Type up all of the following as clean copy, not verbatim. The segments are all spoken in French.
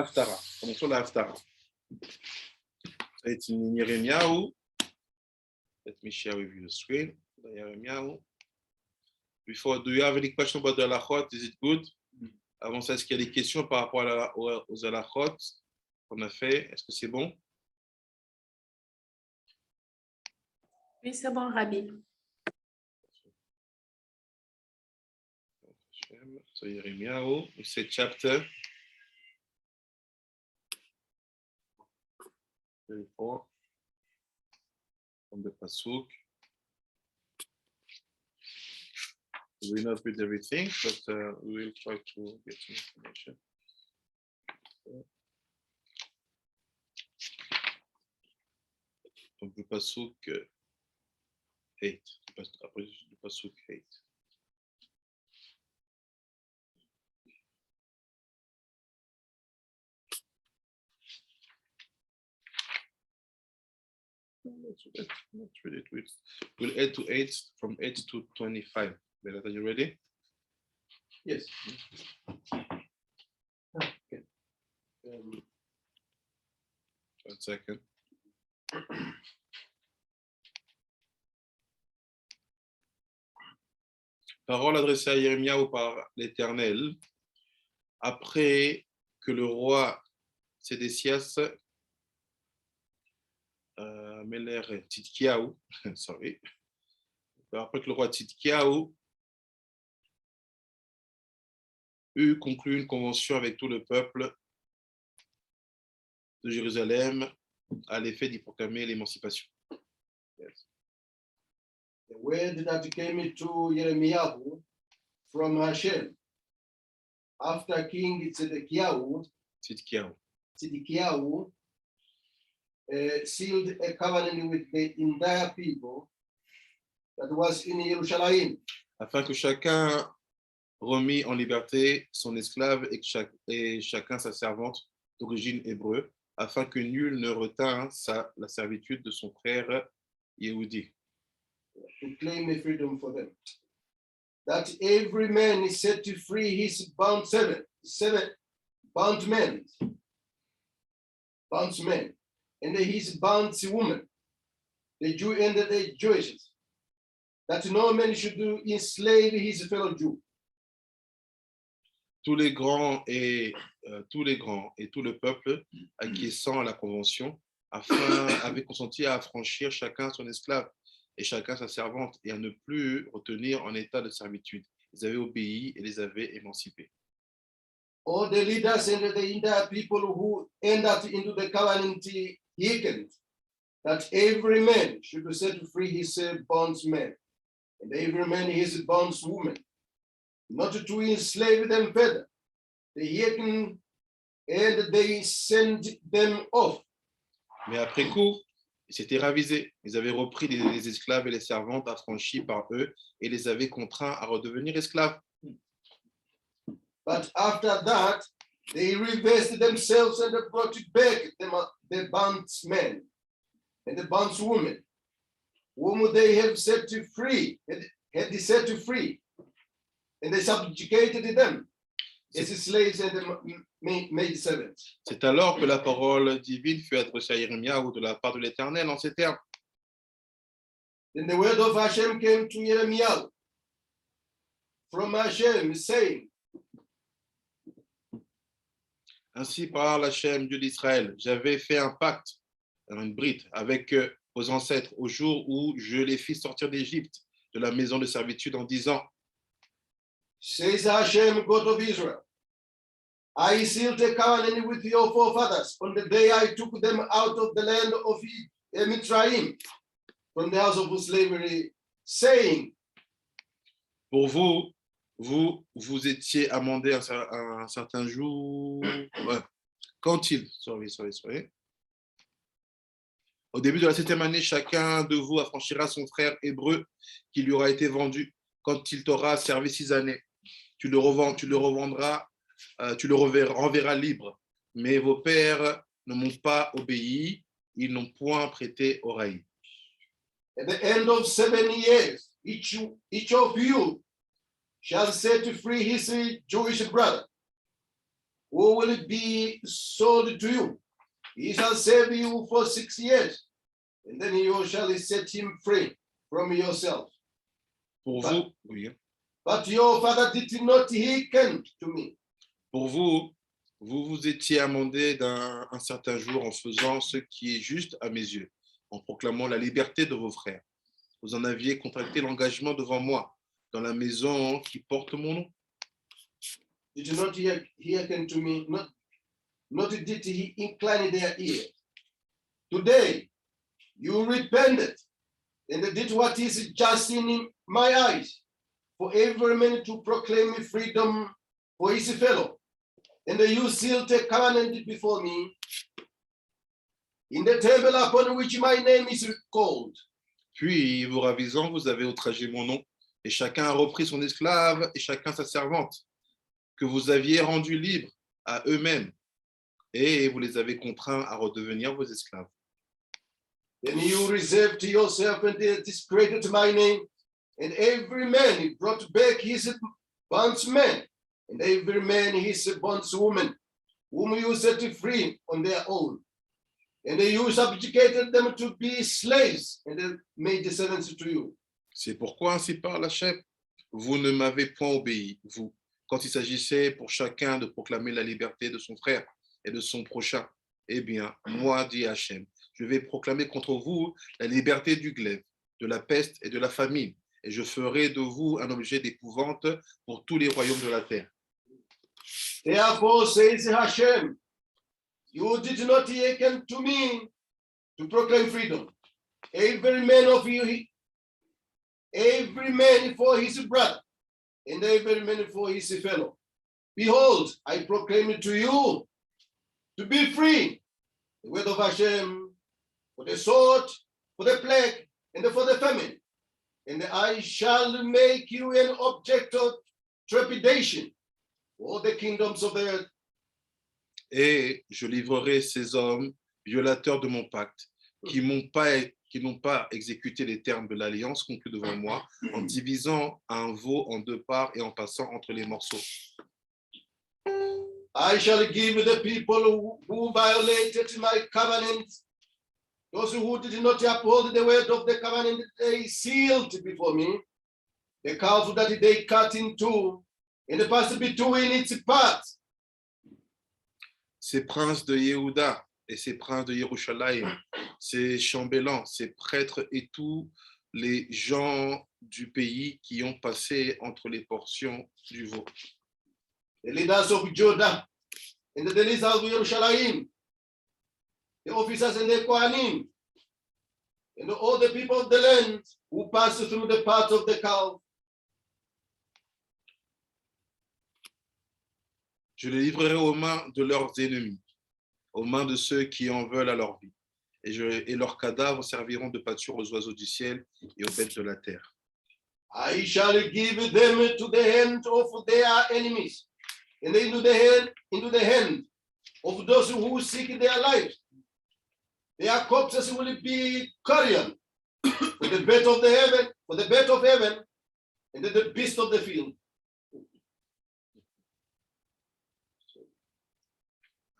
Haftara. Commençons la Haftara. C'est in Yirmiyahu. Let me share with you the screen. Yirmiyahu. Before, do you have any question about the halachot? Is it good? Avant ça, est-ce qu'il y a des questions par rapport aux halachot qu'on a fait? Est-ce que c'est bon? Oui, c'est bon, Rabbi. So Yirmiyahu, we said chapter 34 from the Pasuk. We will not read everything, but we will try to get some information. Donc le Pasuk 8, après le Pasuk 8. Let's read it. We'll add to 8 from 8 to 25. Belat, are you ready? Yes. Okay. 1 second. Parole adressée à Yirmiyahu par l'Éternel, après que le roi Sédécias Meler Tzidkiyahu, sorry, après que le roi Tzidkiyahu eut conclu une convention avec tout le peuple de Jérusalem à l'effet d'y proclamer l'émancipation. Yes. The word that came to Jeremiah from Hashem after King Tzidkiyahu sealed a covenant with the entire people that was in Jerusalem. Afin que chacun remit en liberté son esclave et chacun sa servante d'origine hébreu, afin que nul ne retint la servitude de son frère Yehudi. To claim a freedom for them. That every man is set to free his bound men, and his bound woman, the Jew and the Jewish. That no man should enslave his fellow Jew. Tous les grands et tout le peuple acquiesçant à la convention avaient consenti à affranchir chacun son esclave et chacun sa servante et à ne plus retenir en état de servitude. Ils avaient obéi et les avaient émancipés. All the leaders and the entire people who entered into the covenant hearkened that every man should set free his bondsman and every man his bondswoman, not to enslave them further. They hearkened and they sent them off. Mais après coup, ils s'étaient ravisés. Ils avaient repris les esclaves et les servantes affranchis par eux et les avaient contraints à redevenir esclaves. But after that, they reversed themselves and brought back the bondsmen and the bondswomen, whom they have set free, had set free, and they subjugated them as slaves and made servants. C'est alors que la parole divine fut adressée à Yirmiyahu de la part de l'Éternel en ces termes. Then the word of Hashem came to Jeremiah from Hashem, saying, Ainsi parle Hachem, Dieu d'Israël, j'avais fait un pacte, une brite, avec vos ancêtres au jour où je les fis sortir d'Égypte, de la maison de servitude, en disant, says Hashem, God of Israel, I sealed a covenant with your forefathers on the day I took them out of the land of Mitzrayim, from the house of slavery, saying, pour vous étiez amendés un certain jour, quand au début de la 7e année, chacun de vous affranchira son frère hébreu qui lui aura été vendu quand il t'aura servi 6 années. Tu le renverras libre. Mais vos pères ne m'ont pas obéi, ils n'ont point prêté oreille. At the end of 7 years, each of you shall set free his Jewish brother, who will be sold to you. He shall save you for 6 years, and then you shall set him free from yourself. Pour But- vous, oui, But your father did not hearken to me. pour vous, vous vous étiez amendé un certain jour en faisant ce qui est juste à mes yeux, en proclamant la liberté de vos frères. Vous en aviez contracté l'engagement devant moi, dans la maison qui porte mon nom. Did not hearken to me, not did he incline their ear. Today you repented and did what is just in my eyes, for every man to proclaim freedom for his fellow. And you sealed a covenant before me in the temple upon which my name is called. Puis, vous ravisant, vous avez outragé mon nom, et chacun a repris son esclave et chacun sa servante, que vous aviez rendus libres à eux-mêmes, et vous les avez contraints à redevenir vos esclaves. Then you reserved to yourself and discredited my name, and every man brought back his bondsman, and every man his bondswoman, whom you set free on their own. And you subjugated them to be slaves, and they made servants to you. C'est pourquoi ainsi parle la chef, vous ne m'avez point obéi, vous, quand il s'agissait pour chacun de proclamer la liberté de son frère et de son prochain. Eh bien, moi, dit Hachem, je vais proclamer contre vous la liberté du glaive, de la peste et de la famine, et je ferai de vous un objet d'épouvante pour tous les royaumes de la terre. Therefore says Hashem, you did not hearken to me to proclaim freedom. Every man of you, every man for his brother, and every man for his fellow. Behold, I proclaim to you to be free. The word of Hashem for the sword, for the plague, and for the famine. And I shall make you an object of trepidation for all the kingdoms of the earth. Et je livrerai ces hommes violateurs de mon pacte, qui n'ont pas exécuté les termes de l'alliance conclue devant moi, en divisant un veau en deux parts et en passant entre les morceaux. I shall give the people who violated my covenant, those who did not uphold the word of the covenant they sealed before me, the calf that they cut in two, and passed between its parts. Ces princes de Yehuda et ces princes de Yerushalayim, ces chambellans, ces prêtres et tous les gens du pays qui ont passé entre les portions du veau. The leaders of Judah and the leaders of Yerushalayim, the officers and the Kohanim, and all the people of the land who passed through the path of the calf. Je les livrerai aux mains de leurs ennemis, aux mains de ceux qui en veulent à leur vie. Et leurs cadavres serviront de pâture aux oiseaux du ciel et aux bêtes de la terre. I shall give them to the hand of their enemies, and into the hand of those who seek their lives. Their corpses will be carrion for the bird of heaven, and the beast of the field.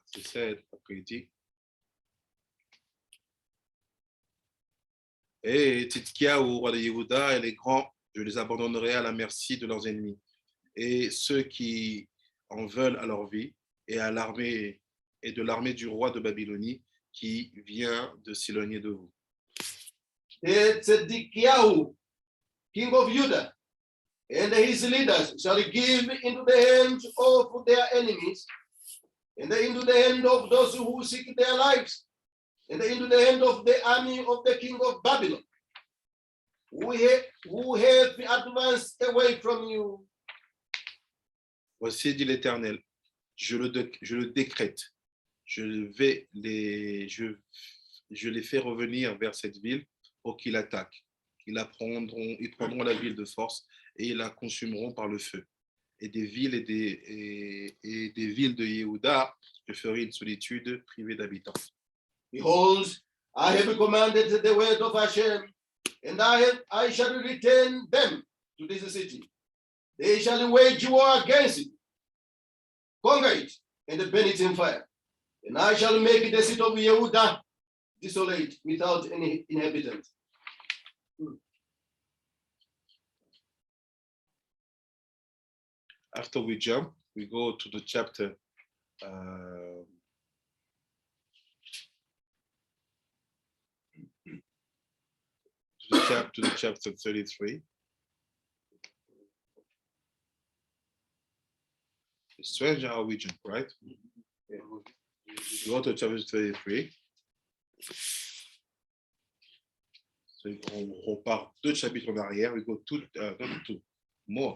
C'est ça, après il dit. Et Tzidkia, au roi de Yehuda, et les grands, je les abandonnerai à la merci de leurs ennemis. Et ceux qui en veulent à leur vie, et à l'armée et de l'armée du roi de Babylonie, qui vient de s'éloigner de vous. Tzedkiah, king of Judah, and his leaders shall give into the hands of their enemies, and into the hand of those who seek their lives, and into the hand of the army of the king of Babylon, who have advanced away from you. Voici, dit l'Éternel, je le décrète. Je les fais revenir vers cette ville pour qu'ils l'attaquent. Ils prendront la ville de force et ils la consumeront par le feu. Et des villes et des villes de Yehuda, je ferai une solitude privée d'habitants. Behold, I have commanded the word of Hashem, and I shall return them to this city. They shall wage war against it, conquer it, and burn it in fire. And I shall make the city of Yehuda desolate without any inhabitant. After we jump, we go to the chapter to the chapter 33. It's strange how we jump, right? Yeah. We go to chapter 33. So on part 2 chapitres en arrière. We go two more.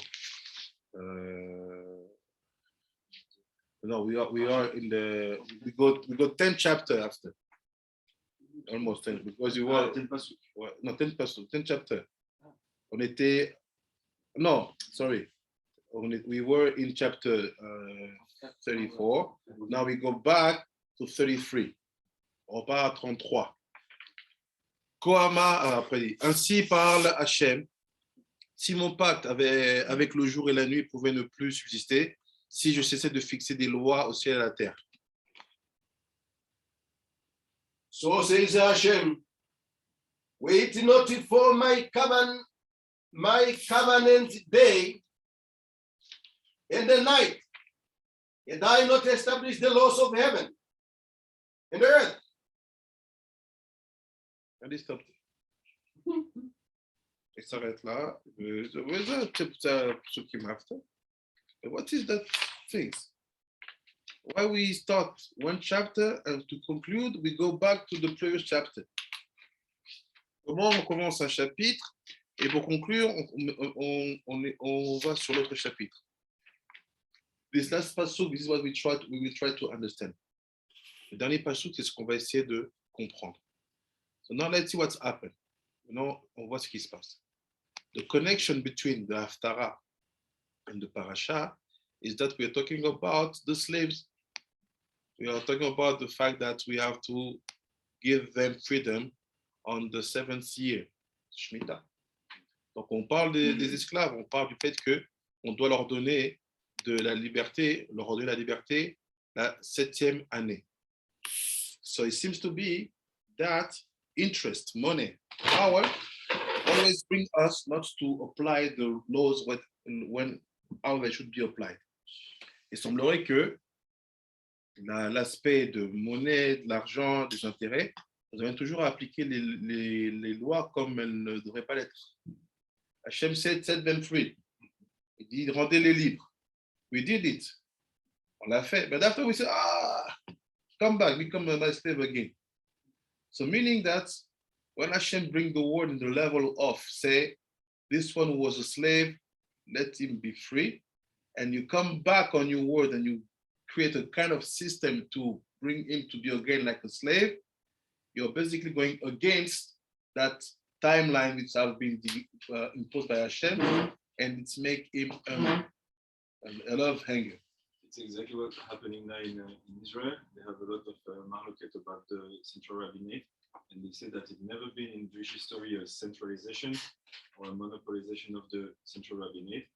No, we are in the we go 10 chapters after. Almost 10 because you were 10 chapters. On était sorry. We were in chapter 34. Now we go back to 33. On part à 33. Kohama après dit, ainsi parle Hachem. Si mon pacte avec le jour et la nuit pouvait ne plus subsister, si je cessais de fixer des lois au ciel et à la terre. So says Hashem, wait not for my covenant day and the night, and I not establish the laws of heaven and earth. Allez, stop. Il s'arrête là. What is that thing? Why we start one chapter and to conclude, we go back to the previous chapter? Comment on commence un chapitre et pour conclure, on va sur l'autre chapitre? This last passage, this is what we will try to understand. Le dernier passage, c'est ce qu'on va essayer de comprendre. So now let's see what's happened. Maintenant, on voit ce qui se passe. The connection between the Haftarah and the Parasha is that we are talking about the slaves. We are talking about the fact that we have to give them freedom on the 7th year, Shemitah. Donc on parle des esclaves, on parle du fait qu'on doit leur donner de la liberté, leur donner la liberté la 7e année. So it seems to be that interest, money, power always bring us not to apply the laws how they should be applied. Il semblerait que l'aspect de monnaie, de l'argent, des intérêts, nous avons toujours à appliquer les lois comme elles ne devraient pas l'être. Hachem said, set them free. Il dit, rendez-les libres. We did it. On l'a fait. But after we said, come back, become my slave again. So meaning that when Hashem bring the word in the level of, say, this one was a slave, let him be free, and you come back on your word and you create a kind of system to bring him to be again like a slave, you're basically going against that timeline which have been imposed by Hashem, and it's make him a love hanger. It's exactly what's happening now in Israel. They have a lot of marloquet about the central rabbinate, and they say that it's never been in Jewish history a centralization or a monopolization of the central rabbinate,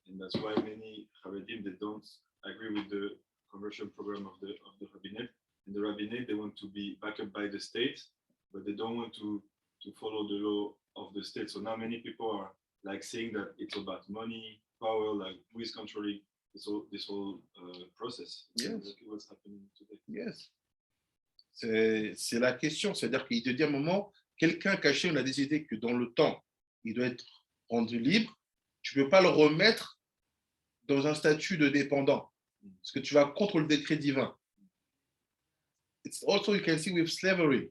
and that's why many Haredim, they don't agree with the conversion program of the rabbinate. And the rabbinate, they want to be backed up by the state, but they don't want to follow the law of the state. So now many people are like saying that it's about money, power, like who is controlling this whole process. Yes. Exactly what's happening today. Yes. C'est la question, c'est-à-dire qu'il te dit à un moment, quelqu'un caché, on a décidé que dans le temps, il doit être rendu libre, tu ne peux pas le remettre dans un statut de dépendant, parce que tu vas contre le décret divin. It's also, you can see with slavery.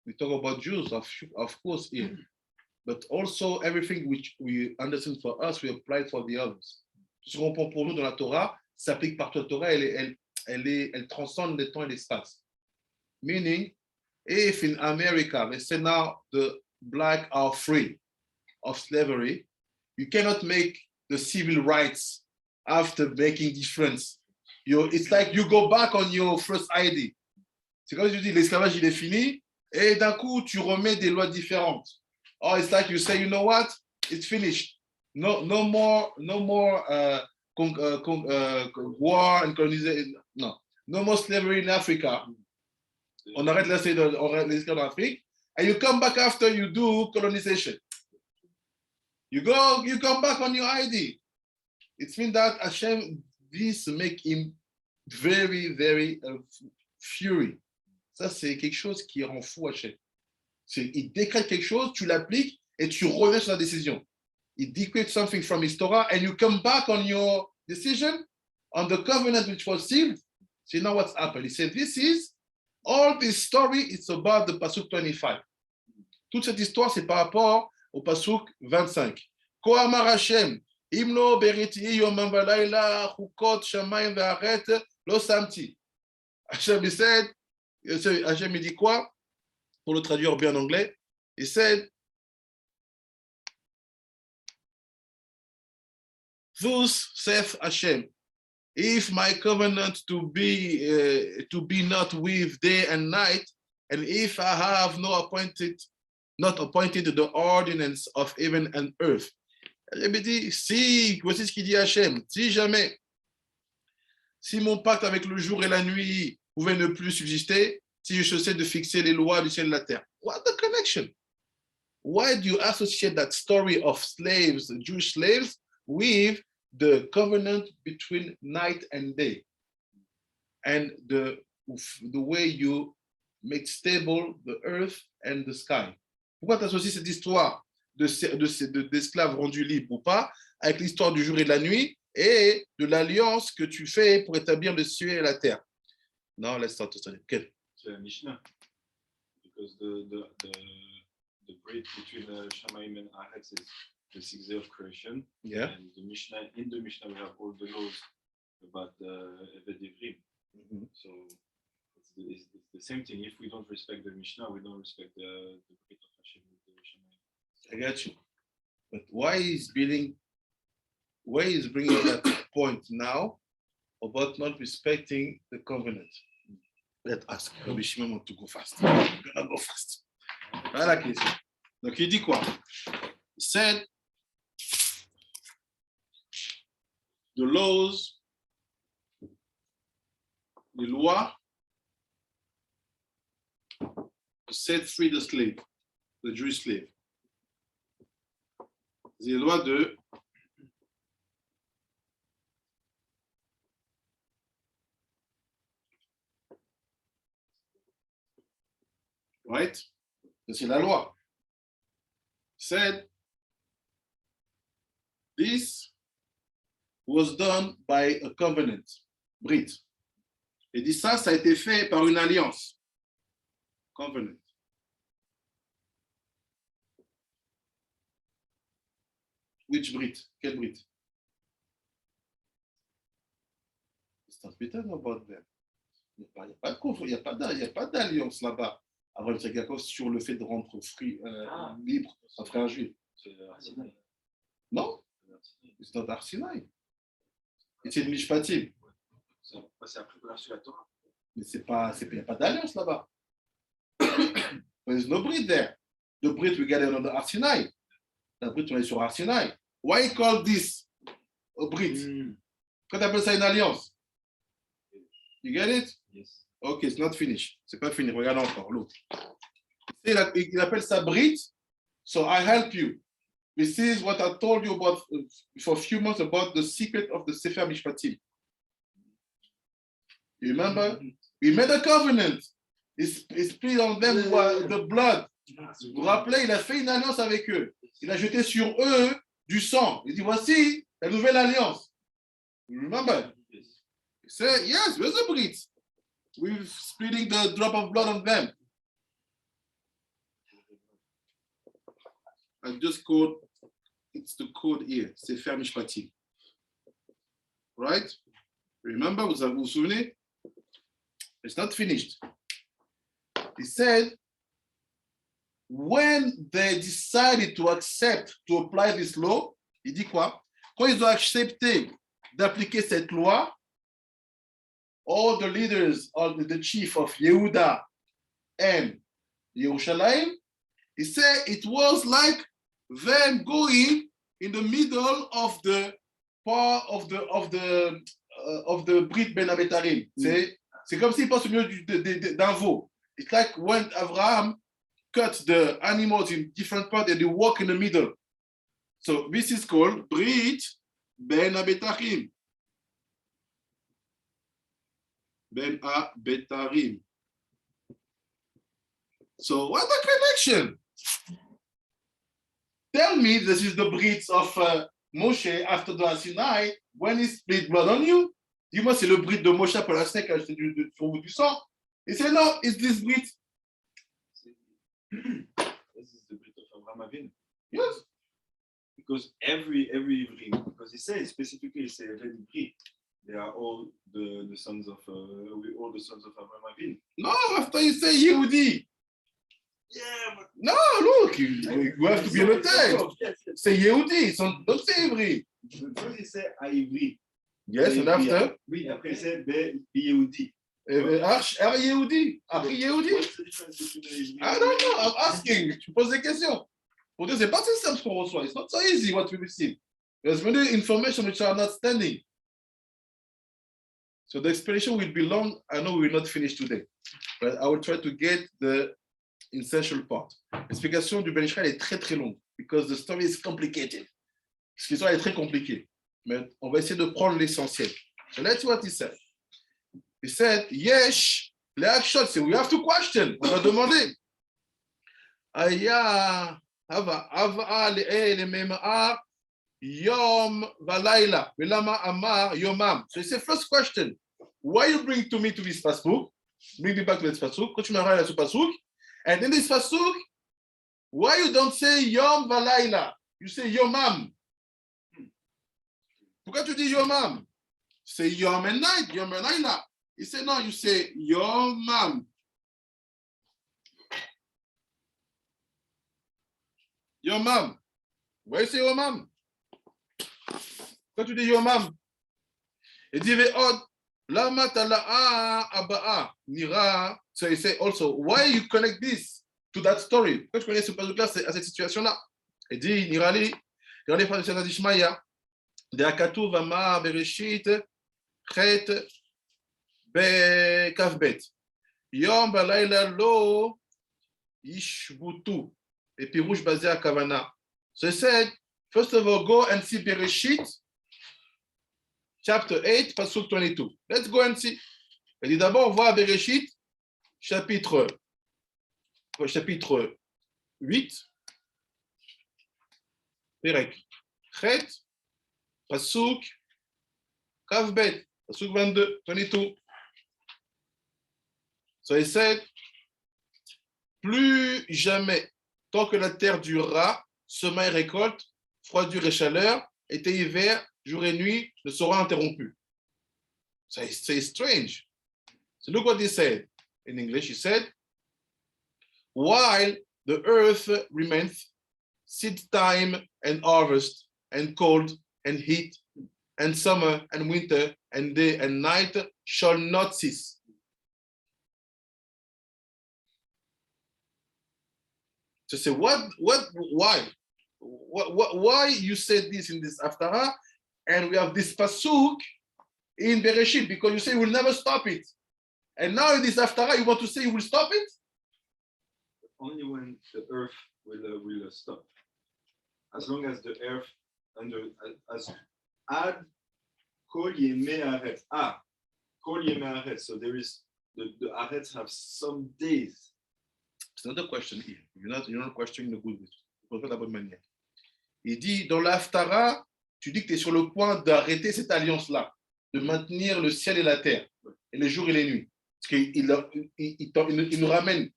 We talk about Jews, of course, here. But also everything which we understand for us, we apply it for the others. Tout ce qu'on prend pour nous dans la Torah s'applique partout. La Torah, elle transcende les temps et l'espace. Meaning, if in America, they say now the black are free of slavery, you cannot make the civil rights after making difference. It's like you go back on your first ID. C'est comme si tu dis l'esclavage il est fini et d'un coup tu remets des lois différentes. Oh, it's like you say, you know what? It's finished. No more war and colonization. Non. No more slavery in Africa. On arrête l'esclavage en Afrique. And you come back after you do colonization. You come back on your ID. It means that Hashem, this make him very, very fury. Ça, c'est quelque chose qui rend fou Hashem. Il décrète quelque chose, tu l'appliques et tu reviens sur la décision. Il decreed something from his Torah and you come back on your decision, on the covenant which was sealed. So you know what's happened. He said, all this story is about the Pasuk 25. Toute cette histoire, c'est par rapport au Pasuk 25. Ko amar Hashem, imlo beriti yomam v'layla chukot shamayim ve'aret lo samti. Hashem, he said, Hashem, il dit quoi? Pour le traduire bien en anglais, he said, thus saith Hashem, if my covenant to be not with day and night, and if I have not appointed the ordinance of heaven and earth. Il me dit, voici ce qu'il dit Hachem, si mon pacte avec le jour et la nuit pouvait ne plus subsister, si je cessais de fixer les lois du ciel et de la terre. What the connection? Why do you associate that story of slaves, Jewish slaves, with the covenant between night and day? And the way you make stable the earth and the sky. Pourquoi tu associes cette histoire d'esclaves rendus libres ou pas avec l'histoire du jour et de la nuit et de l'alliance que tu fais pour établir le ciel et la terre? No, let's start to study. Okay. C'est la Mishnah. Because the break between Shamayim and Aretz is the 6th day of creation. Yeah. And in the Mishnah we have all the laws about Eved Ivrim. Mm-hmm. So it's the same thing. If we don't respect the Mishnah, we don't respect the break of Hashem with the Shamayim. I got you. But why is bringing that point now about not respecting the covenant? Let's ask. Rabbi Shimon want to go fast. I'm gonna go fast. Voilà la question. Donc il dit quoi? He said the laws, les lois to set free the slave, the Jewish slave. Les lois de right? C'est la loi. Said this was done by a covenant, Brit. Et dit ça a été fait par une alliance. Covenant. Which Brit? Quel Brit? It's not written about them. Il n'y a pas d'alliance là-bas. Avant le Tchèque sur le fait de rendre libre un frère juif. C'est Arsinaï. Non, c'est not Arsinaï. Et c'est une Mishpatim. C'est après qu'on a reçu la Torah. Mais il n'y a pas d'alliance là-bas. There's no Brit there. The Brit we get on the Arsinaï. La Brit on est sur Arsinaï. Why call this a Brit? Quand tu appelles ça une alliance? You get it? Yes. Ok, it's not finished. C'est pas fini. Regarde encore l'autre. Il appelle ça Brit. So I help you. This is what I told you about for a few months about the secret of the Sefer Mishpatim. You remember? We made a covenant. He split on them the blood. Vous vous rappelez, il a fait une alliance avec eux. Il a jeté sur eux du sang. Il dit, voici la nouvelle alliance. You remember? Yes. He said, yes, where's the Brit? We're splitting the drop of blood on them. I just quote, it's the code here, Sefer Mishpatim. Right? Remember, vous vous souvenez? It's not finished. He said, when they decided to apply this law, il dit quoi? Quand ils ont accepté d'appliquer cette loi, all the leaders, the chief of Yehuda and Yerushalayim, he said it was like them going in the middle of the part of the of the Brit Ben Abetarim. C'est comme s'il passe au milieu d'un veau. It's like when Abraham cut the animals in different parts and they walk in the middle. So this is called Brit Ben Abetarim. Ben Abetarim. So what's the connection? Tell me this is the Brit of Moshe after the Sinai when he split blood on you. Dis-moi, c'est le Brit de Moshe pour la snake qui a acheté sur vous du sang. Il dit non, it's this Brit. This is the Brit of Abraham Avinu. Yes. Because every Ivri, because he says specifically, he says every Ivri, they are all the sons of all the sons of Abraham Avinu. No, after you say Yehudi. Yeah, but No, look, you have to be in the text. Say Yehudi, don't say Ivri. First he said Ivri. Yes, and after? Oui, après il said Yehudi. Ar Yehudi. Après Yehudi. What's the difference between the Ivri? I don't know, I'm asking. Tu poses des questions. Pour dire, c'est pas si simple ce qu'on reçoit. It's not so easy what we receive. There's many information which are not standing. So the explanation will be long. I know we will not finish today, but I will try to get the essential part. L'explication du Ben Israël est très très longue because the story is complicated. L'histoire est très compliquée, mais on va essayer de prendre l'essentiel. So let's see what he said. He said, Yesh, l'action, c'est we have to question. On va demander. Aya. Hava le Yom Valaila. Velama Amar Yomam. So it's the first question. Why you bring to me to this pasuk? Bring me back to this pasuk. Quand tu me ramènes à ce pasuk. And in this pasuk, why you don't say Yom Valaila? You say Yomam. Pourquoi tu dis Yomam? Say Yom and night, Yom and Laila. He said no, you say Yomam. Yomam. Why you say Yomam? Quand tu dis Yomam, il dit Ve'od, lama tala'a aba'a, nira. So he say also, why you connect this to that story? Quand tu connais ce passage-là, à cette situation-là, il dit, nirali, regardez les phrases de Ishmaïa, de Akatu vama bereshit, chet, be kavbet. Yom balayla lo, ishbutu. Et puis rouge basé à Kavana. So he said, first of all, go and see Bereshit, chapter 8, pasuk 22. Let's go and see. Il dit d'abord, on voit Bereshit, chapitre 8, Perek, Chet, pasuk, Kavbet, pasuk 22, 22. So he said, plus jamais, tant que la terre durera, semin et récolte, froidure et chaleur, été et hiver, jour et nuit ne seront interrompus. So it's strange. So look what he said. In English, he said, while the earth remains, seed time and harvest, and cold and heat, and summer and winter, and day and night shall not cease. To say why you said this in this Haftarah, and we have this pasuk in Bereshit because you say you will never stop it, and now in this Haftarah you want to say you will stop it? Only when the earth will stop. As long as the earth as ad kol yemei haaretz. Kol yemei haaretz. So there is the haaretz have some days. C'est another question here. You're not questioning the good way. Pas de la bonne manière. Il dit, dans l'Haftarah, tu dis que tu es sur le point d'arrêter cette alliance-là, de maintenir le ciel et la terre, et les jours et les nuits. Parce qu'il nous ramène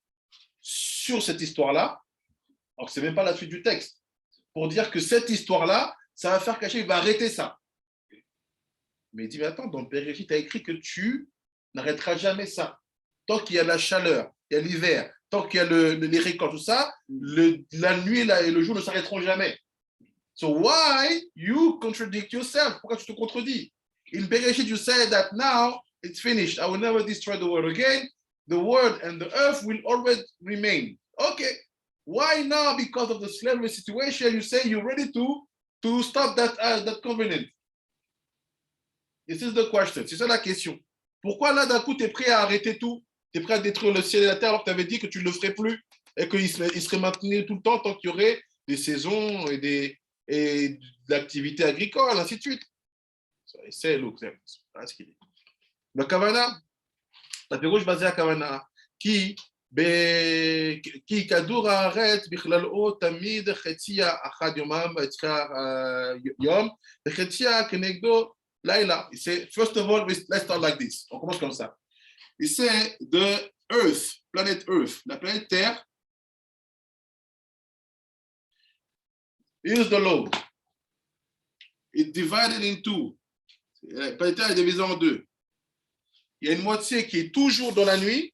sur cette histoire-là, alors que ce n'est même pas la suite du texte, pour dire que cette histoire-là, ça va faire cacher, il va arrêter ça. Mais il dit, mais attends, dans le Bereshit, tu as écrit que tu n'arrêteras jamais ça. Tant qu'il y a la chaleur, il y a l'hiver, tant qu'il y a les récoltes, tout ça, la nuit et le jour ne s'arrêteront jamais. So why you contradict yourself? Pourquoi tu te contredis? In Bereshit, you say that now it's finished. I will never destroy the world again. The world and the earth will always remain. Okay. Why now? Because of the slavery situation, you say you're ready to stop that covenant. This is the question. C'est ça la question. Pourquoi là, d'un coup, tu es prêt à arrêter tout? Tu es prêt à détruire le ciel et la terre alors que tu avais dit que tu ne le ferais plus et qu'il serait maintenu tout le temps tant qu'il y aurait des saisons et de l'activité agricole, ainsi de suite. C'est l'observation. Voilà ce qu'il dit. Le Kavana, la pirouche basée à Kavana, qui כדור הארץ בכללו תמיד חציה אחד יומם יום וחציה כנגדו לילה. First of all, let's start like this. On commence comme ça. Il c'est the Earth, planète Earth, la planète Terre, is the lobe. It's divided in two. La planète Terre est divisée en deux. Il y a une moitié qui est toujours dans la nuit.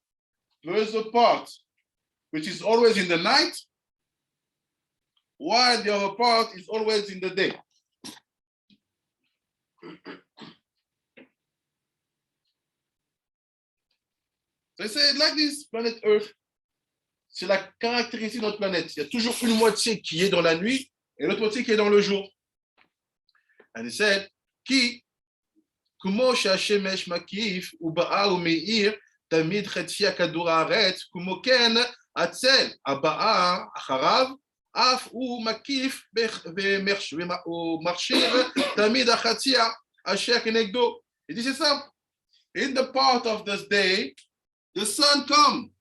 There is a part which is always in the night, while the other part is always in the day. They say like this, planet Earth. C'est la caractéristique de notre planète. Il y a toujours une moitié qui est dans la nuit et l'autre moitié qui est dans le jour. And he said, Ki, כמו שהשמש מקיף ובאה ומאיר תמיד חצי הכדור הארץ, כמו כן הצל הבאה אחריו, אף הוא מקיף ומכשיר תמיד החצי אשר כנגדו. Et this is simple. In the part of this day, the sun come,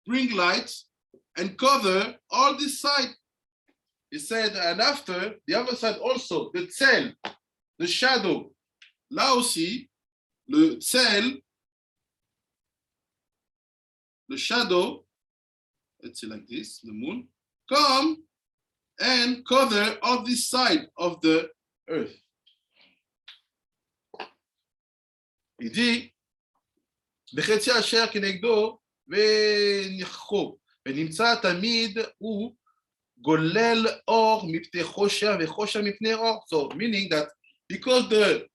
bring light, and cover all this side. He said, and after, the other side also, the tzel, the shadow. Là aussi, le tzel, the shadow, let's say like this, the moon, come and cover all this side of the earth. Il dit, בחצי אשר כנגדו וניחו, ונמצא תמיד הוא גולל אור מפני חושך וחושך מפני אור. So, meaning that because the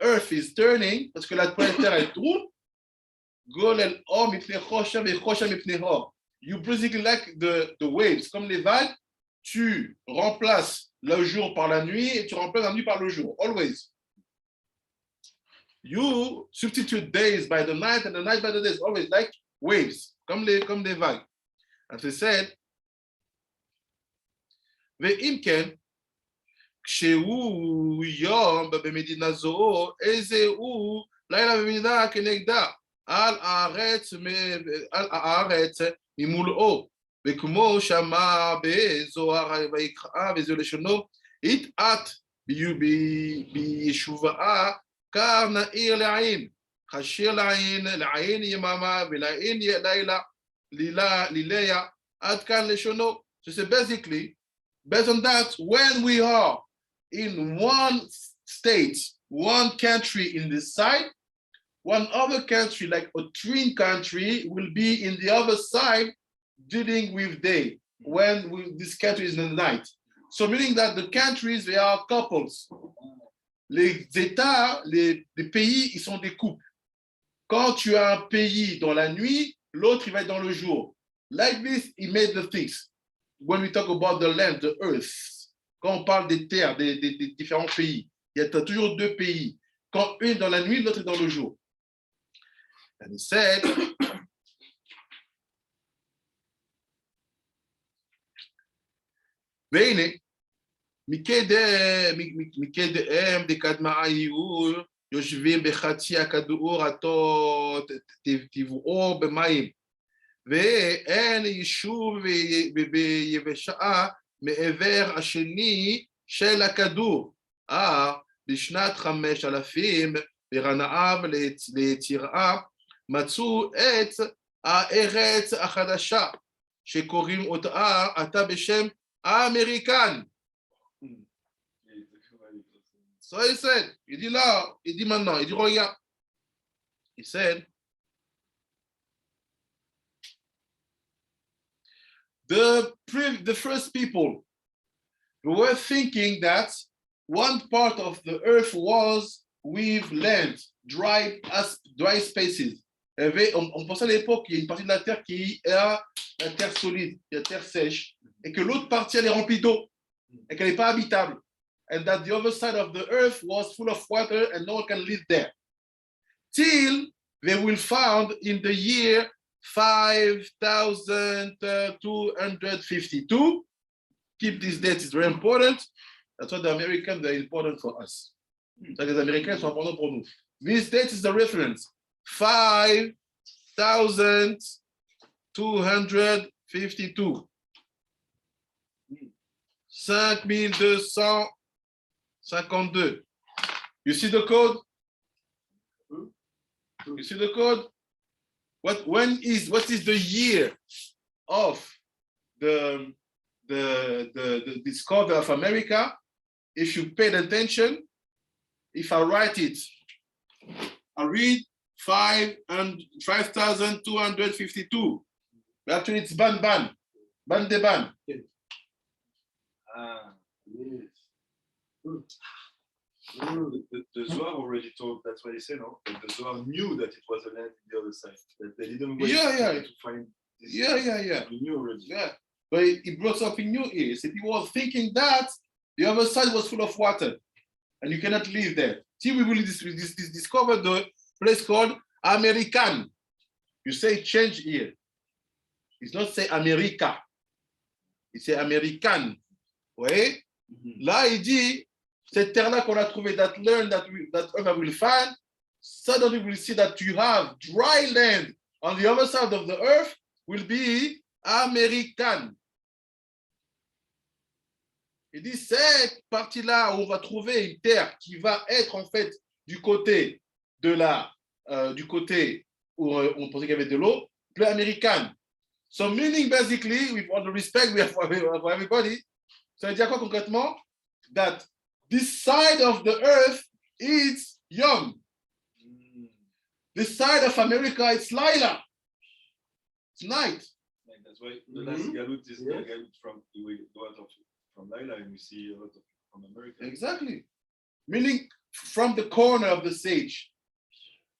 earth is turning, parce que la planète Terre elle tourne, גולל אור מפני חושך וחושך מפני אור. You basically like the waves, comme les vagues, tu remplaces le jour par la nuit et tu remplaces la nuit par le jour, always. You substitute days by the night and the night by the days, always like waves, comme des vagues. As I said, ואם כן, כשהוא יום במדינה זו, איזה הוא לילה במדינה כנגדה, על הארץ ממולאו, וכמו שמע בזוהר ויקרא וזו לשונו, יתעט בישובעה קר נעיר לעין, חשיר לעין יממה ולעין לילה ליליה, עד כאן לשונו. So it's basically, based on that, when we are in one state, one country in this side, one other country, like a twin country, will be in the other side dealing with day, when this country is in the night. So meaning that the countries, they are couples. Les États, les pays, ils sont des couples. Quand tu as un pays dans la nuit, l'autre, il va être dans le jour. Like this, he made the things. When we talk about the land, the earth, quand on parle des terres, des différents pays, il y a toujours deux pays. Quand une est dans la nuit, l'autre est dans le jour. And he said, והנה, מקדיהם דקדמה היו יושבים בחצי הכדור טבעו במים, ואין יישוב ביבשה מעבר השני של הכדור. בשנת 5000 ברנאיו ליצירה מצאו את הארץ החדשה, שקוראים אותה עתה בשם אמריקן. So he said, il dit là, il dit maintenant, il dit regarde. He said, the first people were thinking that one part of the earth was with land, dry spaces. On pensait à l'époque qu'il y a une partie de la terre qui est la terre solide, la terre sèche, et que l'autre partie elle est remplie d'eau, et qu'elle n'est pas habitable. and that the other side of the earth was full of water and no one can live there. Till they will found in the year 5252. Keep this date, it's very important. That's why the Americans are important for us. So les Américains sont importants pour nous. This date is the reference. 5252. 5252. You see the code? You see the code? What is the year of the discovery of America? If you paid attention, if I write it, I read 5252. But actually, it's ban de ban. The Zohar already told, that's what he said, no? But the Zohar knew that it was a land on the other side, that they didn't wait to find this. Yeah. We knew already. Yeah. But he brought something new here. So people were thinking that the other side was full of water and you cannot live there. See, we will discover the place called American. You say change here. It's not say America. Il say American. Vous voyez? Là, il dit, cette terre-là qu'on a trouvé, that land that earth will find, suddenly we'll see that you have dry land on the other side of the earth will be American. Il dit, cette partie-là où on va trouver une terre qui va être en fait du côté du côté où on pensait qu'il y avait de l'eau, plus américaine. So meaning basically, with all the respect we have for everybody, ça veut dire quoi concrètement? That this side of the earth is young. This side of America is Lila. It's night. And that's why the last galut is the galut from we go out of from Lila and we see a lot of from America. Exactly. Meaning from the corner of the sage.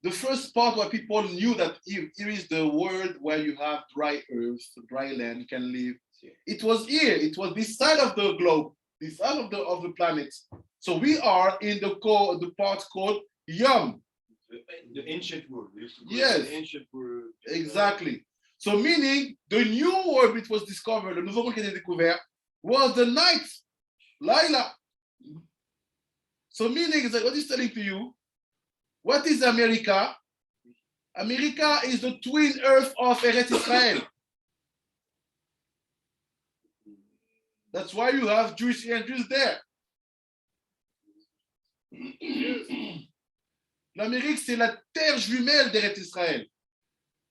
The first part where people knew that here is the world where you have dry earth, dry land, you can live. It was here. It was this side of the globe, this side of the planet. So we are in the part called Yom. The ancient world. Yes. The ancient world. Exactly. So meaning the new world which was discovered, le nouveau monde qui a été découvert, was the night, Lila. So meaning is like what he's telling to you. What is America? America is the twin earth of Eretz Israel. That's why you have Jewish here and Jews there. L'Amérique, c'est la terre jumelle d'Eretz Israel.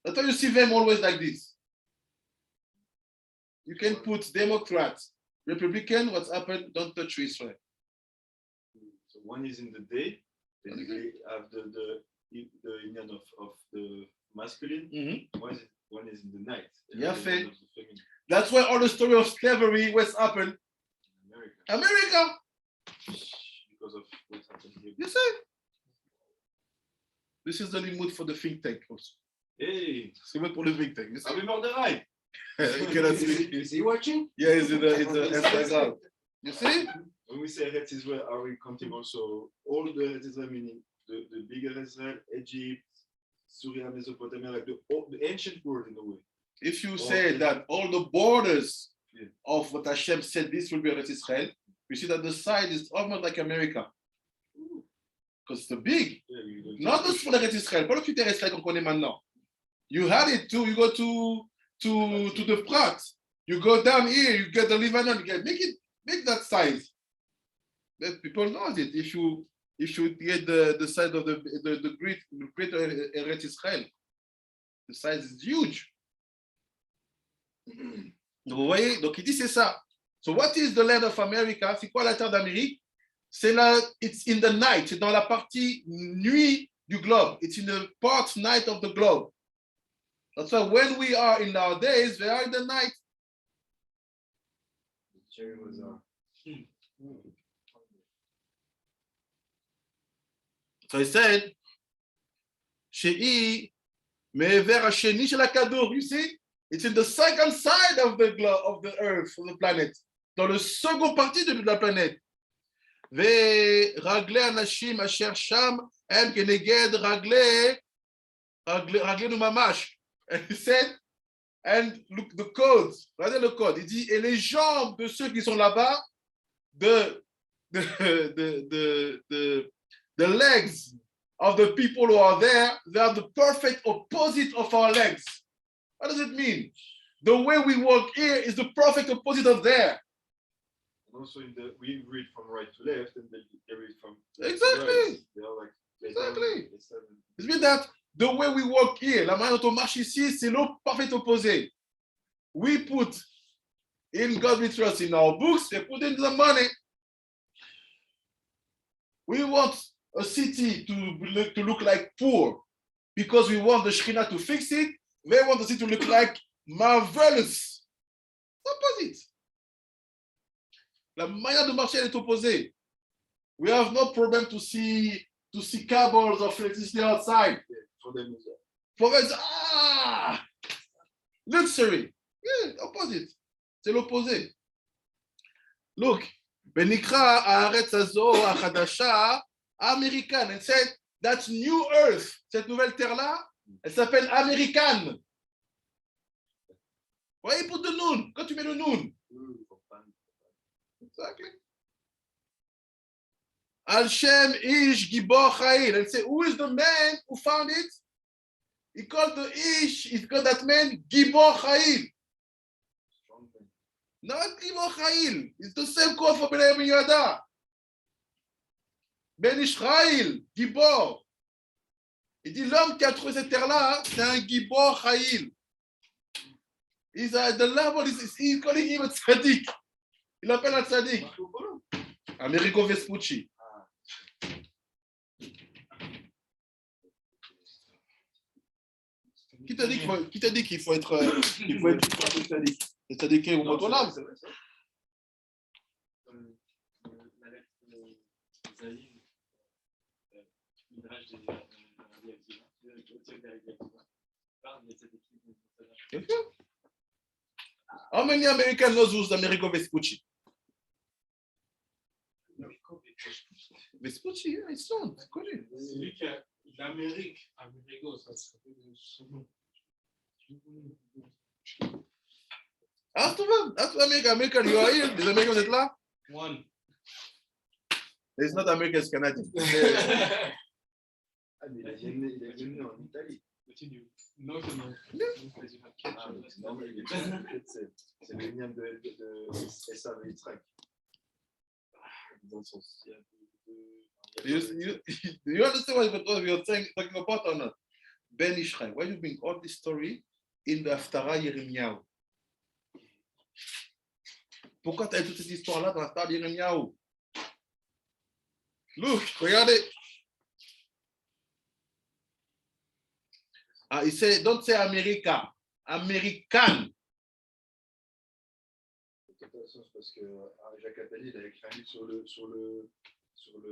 That's why you see them always like this. You can put Democrats, Republican, what's happened, don't touch Israel. So one is in the day, basically have the union of the masculine. One is in the night. Yeah, the union of the feminine. That's why all the story of slavery, what's happened? America. Because of what's happened here. You see? This is the limit for the think tank also. Hey, C'est bon pour le think tank. You see? are we on the right? You cannot see. Is he watching? Yeah, it's in the Instagram. You see? When we say Eretz Israel, are we counting also all the Eretz Israel, meaning the bigger Israel, Egypt, Syria, Mesopotamia, like the ancient world in a way? If you say that all the borders of what Hashem said, this will be Eretz Israel, you see that the side is almost like America. Because it's the big. Not the small Eretz Israel, pas le critère Israël qu'on connaît maintenant. You had it too, you go to the Prat, you go down here, you get the Lebanon, you get make that size. That people know it. If you get the side of the greater Eretz Israel, the size is huge. Donc, vous voyez, donc il dit c'est ça. So what is the land of America? C'est quoi la terre d'Amérique? C'est là, it's in the night. C'est dans la partie nuit du globe. It's in the part night of the globe. That's why when we are in our days, we are in the night. So he said, Shei me'ever hasheni shel hakadur. You see? It's in the second side of the globe, of the earth, of the planet. Dans le second partie de la planète. ורגלי אנשים אשר שם הם כנגד רגלינו ממש. And he said, and look the code, regardez le code, il dit, et les jambes de ceux qui sont là-bas, the legs of the people who are there, they are the perfect opposite of our legs. What does it mean? The way we walk here is the perfect opposite of there. Also, we read from right to left, and they read from Exactly. to right. They are like Exactly. It means that the way we walk here, la manière dont on marche ici, c'est le parfait opposé. We put in God we trust in our books, they put in the money. We want a city to look like poor because we want the Shekhinah to fix it. They want the city to look like marvelous. Opposite. La manière de marcher elle est opposée. We have no problem to see cables of electricity outside. For them as well. For us, luxury. Yeah, opposite. C'est l'opposé. Look, Benikra Haaretz Hazo Hachadasha American. And said that new earth, cette nouvelle terre-là, elle s'appelle American. Why you put the noon? Quand tu mets le noon. Exactly. Al Shem Ish Gibor Chayil. And say, who is the man who found it? He called the Ish, he called that man Gibor Chayil. Not Gibor Chayil. It's the same code for Ben Yehuda. Ben Ishraïl, Gibor. Il dit l'homme qui a trouvé cette terre-là, c'est un Gibor Chayil. He's at the level, he's calling him a tzaddik. Il l'appelle un tzaddik. Amerigo Vespucci. Qui t'a dit qu'il faut être tzaddik? Le tzaddik ou motonam? C'est vrai, ça. La lettre d'Isaïe, Midrash des parle de cette équipe. How many Americans knows who's Amerigo Vespucci? Vespucci, yeah, it's not. Connu. Celui qui a l'Amérique, Amerigo, ça se fait son nom. Ask American, you are here. Les Américains, vous êtes là? One. It's not American, it's Canadian. Ah, mais il est venu en Italie. Non, c'est non. Non, mais c'est le lien de S.A.V. Yitzhak. Dans son ciel. You understand what we are talking about or not? Ben Ishraï, why you bring all this story in the Haftarah Yirmiyahu? Pourquoi tu as toute cette histoire-là dans l'Haftarah Yirmiyahu? Look, regardez. Il say, don't say America, American. C'est intéressant parce que Jacques Attali, il a écrit un livre sur comment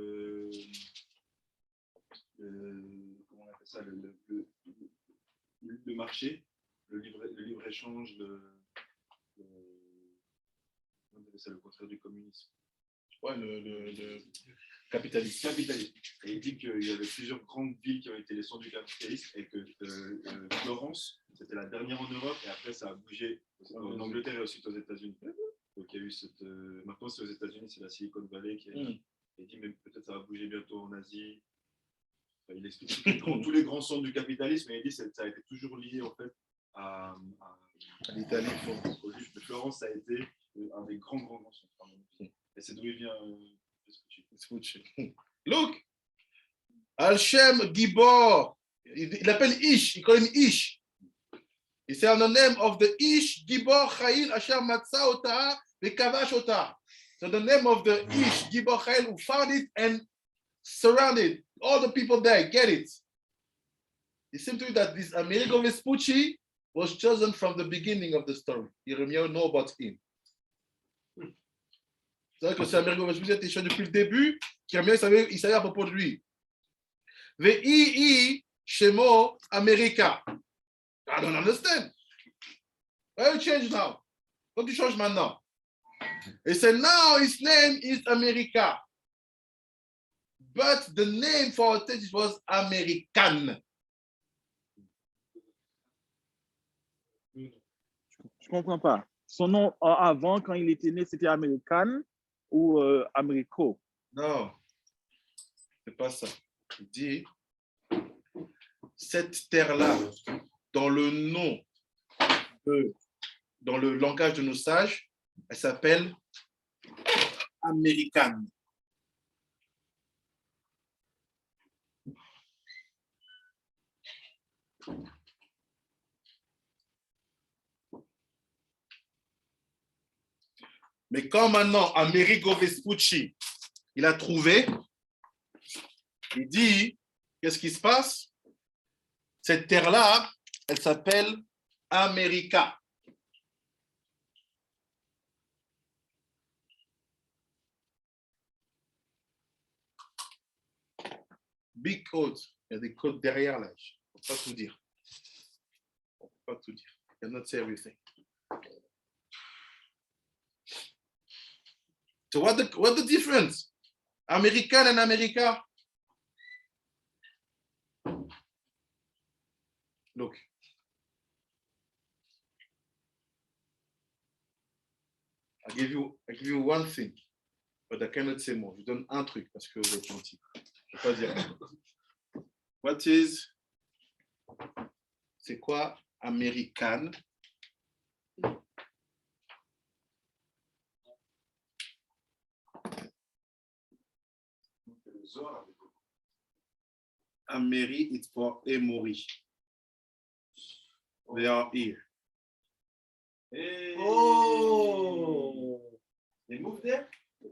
on appelle ça, le marché, le libre-échange, on appelle ça le contraire du communisme. Ouais, le capitalisme. Et il dit qu'il y avait plusieurs grandes villes qui ont été les centres du capitalisme et que Florence, c'était la dernière en Europe et après ça a bougé en Angleterre et ensuite aux États-Unis. Donc il y a eu maintenant c'est aux États-Unis, c'est la Silicon Valley qui est. Il dit, mais peut-être ça va bouger bientôt en Asie. Enfin, il explique tous les grands centres du capitalisme et il dit que ça a été toujours lié en fait à l'Italie. Au juge de Florence, ça a été un des grands centres. Et c'est d'où il vient Vespucci. Look, Al-Shem Gibor, il appelle Ish, il connaît Ish. Il say on the name of the Ish Gibor Chayil Asher Matza Ota Vekavash Ota. So the name of the Ish Gibor Chayil who found it and surrounded all the people there, get it. It seems to me that this Amerigo Vespucci was chosen from the beginning of the story. Yirmiyahu know about him. C'est vrai que c'est Amerigo Vespucci a été choisi depuis le début, Yirmiyahu il savait à propos de lui. Ve'i Shemo America. I don't understand. Why you change now? What do you change maintenant? He said now his name is America. but the name for our church was American. Je comprends pas. Son nom avant, quand il était né, c'était American ou Americo? Non, c'est pas ça. Il dit, cette terre-là, dans le nom, dans le langage de nos sages, elle s'appelle American. Mais quand maintenant Amerigo Vespucci, il a trouvé, il dit, qu'est-ce qui se passe? Cette terre-là, elle s'appelle America. Big code. Il y a des codes derrière là. Je ne peux pas tout dire. On ne peut pas tout dire. I cannot say everything. So what's the difference? American and America? Look. I give you one thing, but I cannot say more. Je donne un truc parce que vous êtes gentil. Je ne peux pas dire. What is? C'est quoi American? Ameri, it's for Emory. They are here. Hey. Oh! They moved there?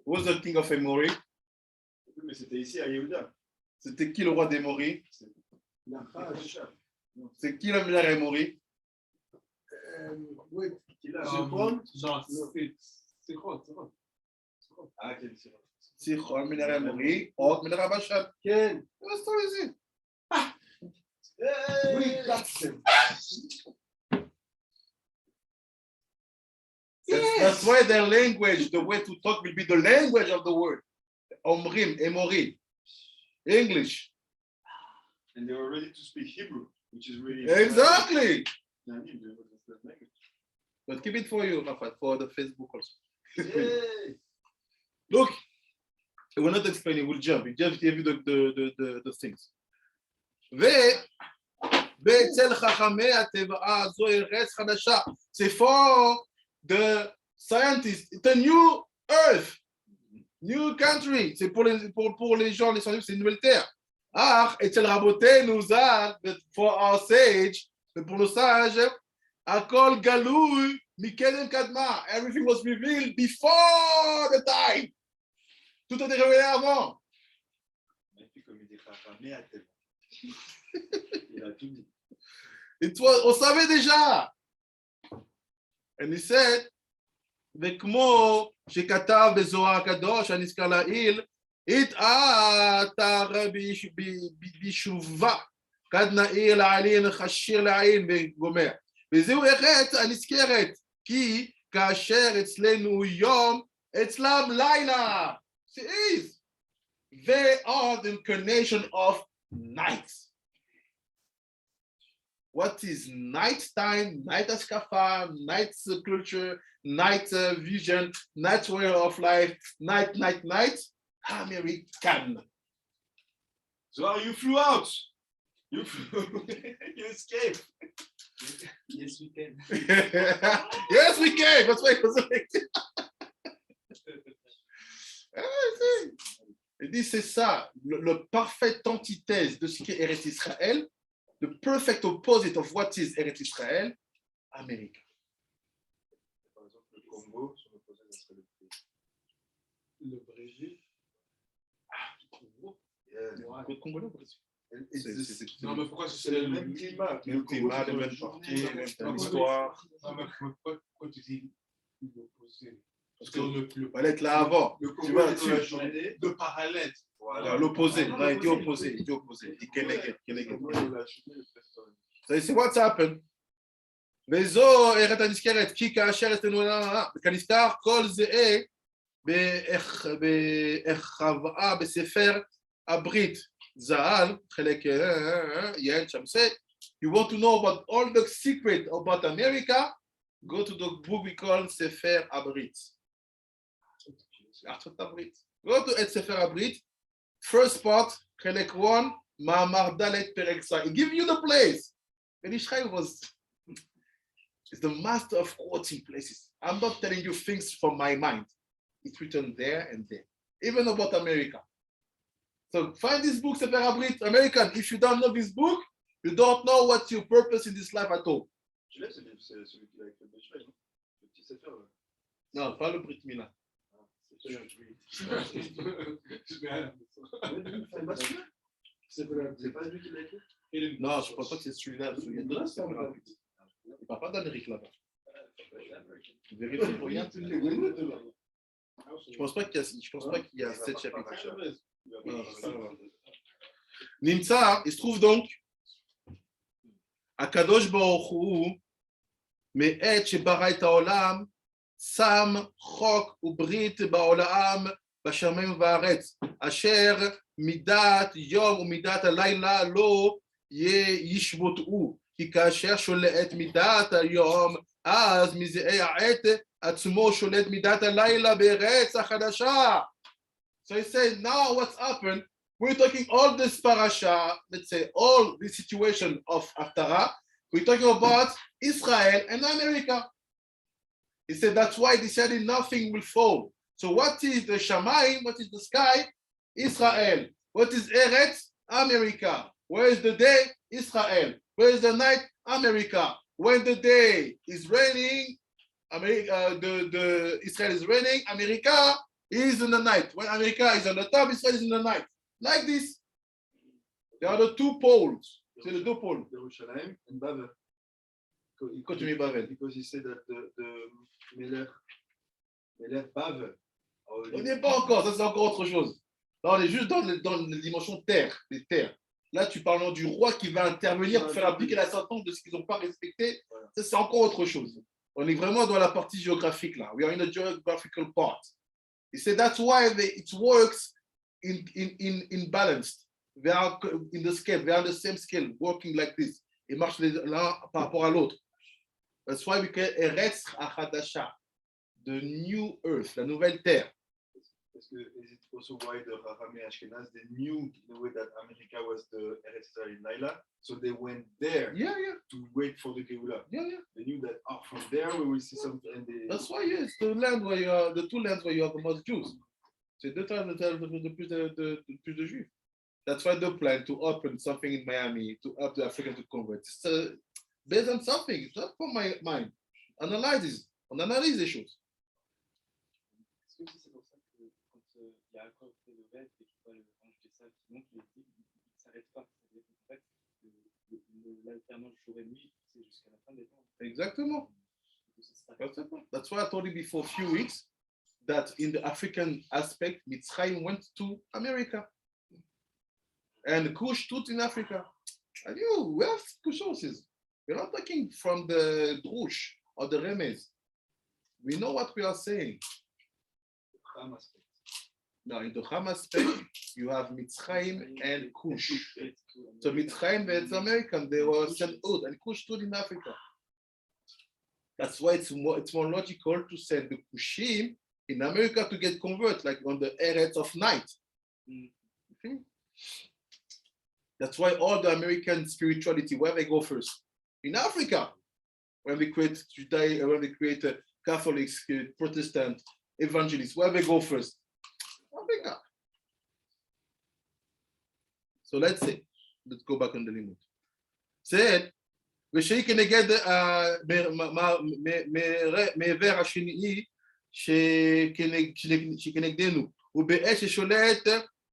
Who's the king of Emory? Oui, mais c'était ici à Yehuda. C'était qui le roi d'Emory? C'est qui le meilleur Emory? Wait, Qui je prends? Genre, c'est quoi? Ah, quel sirop. Sichon, le meilleur Emory, Ot, le meilleur Abachab. Ken. What's the reason? Oui, that's him. That's why their language, the way to talk will be the language of the word. Omrim, Emory. English. And they were ready to speak Hebrew, which is really Exactly. language. But keep it for you, Rafat, for the Facebook also. Yay! Look, we're not explaining, we'll jump. We just gave you the things. ואצל חכמי הטבעה זו ארץ חדשה. C'est for the scientists. It's a new earth, new country. C'est pour les gens, les scientifiques, c'est une nouvelle terre. Ah, אצל רבותינו ז"ל, for our sage, pour nos sages, הכל גלוי מקדם קדמה. Everything was revealed before the time. Tout a été révélé avant. Et puis comme il dit Chachamé à tel. Il a tout dit. On savait déjà. And he said, וכמו שכתב בזוהר הקדוש הנזכר לעיל, התעתר בישובה, כד נעיר לעין, חשיר לעין וגומר. וזהו ארץ הנזכרת, כי כאשר אצלנו יום, אצלם לילה. It is. They are the incarnation of night. What is night time, night askafa, night culture, night vision, night way of life, night? American. So you flew out. You flew. You escaped. Yes, we can. Yes, we can. That's why it was like. Il dit c'est ça, le parfaite antithèse de ce qu'est Eretz Israël, the perfect opposite of what is Eretz Israël, Amérique. Par exemple, le Congo, sur l'opposé, ça serait le pays. Le Brésil. Le Congolais, Brésil. Non, mais pourquoi c'est le même climat. Le climat, les mêmes parties, l'histoire. Non, mais pourquoi tu dis l'opposé? Parce qu'on ne peut Il fallait être là avant. Le Tu Congo, vois, c'est la journée. de parallèle. Voilà, l'opposé. Non, il dit opposé. Il dit opposé. Il dit c'est what's happened. וזו ארץ הנזכרת, כי כאשר אצלנו כנזכר כל זהה בהחוואה בספר Abrit, Zahal, Chelek, Yael Shamset. You want to know about all the secret about America? Go to the book we call Sefer Abrit. Go to Sefer Abrit. First part, Chelek 1, Ma'amar Dalet Perek Sa. He gives you the place. And Ishmael is the master of quoting places. I'm not telling you things from my mind. It's written there and there, even about America. So find this book, Sefer Abrit, American. If you don't know this book, you don't know what's your purpose in this life at all. Tu l'as, c'est celui qui a écrit le Shmuel, non? Le petit Sefer, là. Non, pas le Brit Mila. C'est pas lui qui l'a écrit? Non, je ne pense pas que c'est celui-là. Celui-là, c'est Sefer Abrit. Il ne parle pas d'Amérique là-bas. Vérifie, regarde. Je ne pense pas qu'il y a 7 chapitres. Nimtza, il se trouve donc Akadosh Baruch Hu me'et shebara et ha'olam sam chok ubrit ba'olam b'shamayim va'aretz asher midat yom u'midat halayla lo yishbotu כי כאשר שולט מידת היום, אז מזיעי העת עצמו שולט מידת הלילה בארץ החדשה. So he said, now what's happened? We're talking all this parasha, let's say all the situation of Haftarah. We're talking about Israel and America. He said that's why they said nothing will fall. So what is the Shamayim? What is the sky? Israel. What is Eretz? America. Where is the day? Israel. Where is the night? America. When the day is raining, America, the Israel is raining, America is in the night. When America is on the top, Israel is in the night. Like this. There are the two poles. C'est les deux pôles. Yerushalayim and Babel. Continue Babel. Because he said that the Melech Babel. On n'est pas encore, ça c'est encore autre chose. Là, on est juste dans la dimension terre, les terres. Là, tu parles du roi qui va intervenir pour faire appliquer la sentence de ce qu'ils n'ont pas respecté. Ça, c'est encore autre chose. On est vraiment dans la partie géographique là. We are in the geographical part. He said that's why it works in balanced. They are in the scale. They are on the same scale, working like this. Ils marchent l'un par rapport à l'autre. That's why we call Eretz HaChadasha, the new earth, la nouvelle terre. Is it also why the Rahami Ashkenaz, they knew the way that America was the Eretz Israel in Laila, so they went there to wait for the Geula. They knew that from there we will see something. And That's why yes, the land where you are, the two lands where you have the most Jews. C'est deux terres de plus de Juifs. That's why they plan to open something in Miami to help the African to convert. It's based on something. It's not from my mind. On analyse les choses. Il y a encore fait le rêve et qu'il voit le range des salles qui monte, il ne s'arrête pas. En fait, l'alternance jour et nuit, c'est jusqu'à la fin des temps. Exactement. That's why I told you before a few weeks that in the African aspect, Mitzrayim went to America. And Kush tut in Africa. And we have Kush sources. We're not talking from the Drush or the Remez. We know what we are saying. Now, in the Ham aspect, you have Mitzrayim and Kush. So Mitzrayim, it's American, they were sent out, and Kush stood in Africa. That's why it's more logical to send the Kushim in America to get converted, like on the Eretz of night. Okay? That's why all the American spirituality, where they go first? In Africa, when they create Judaism, when they create Catholics, Protestant, evangelists, where they go first? Africa. So let's go back on the limit. Said, ושהיא כנגד מעבר השני שכנגדנו, ובעת ששולט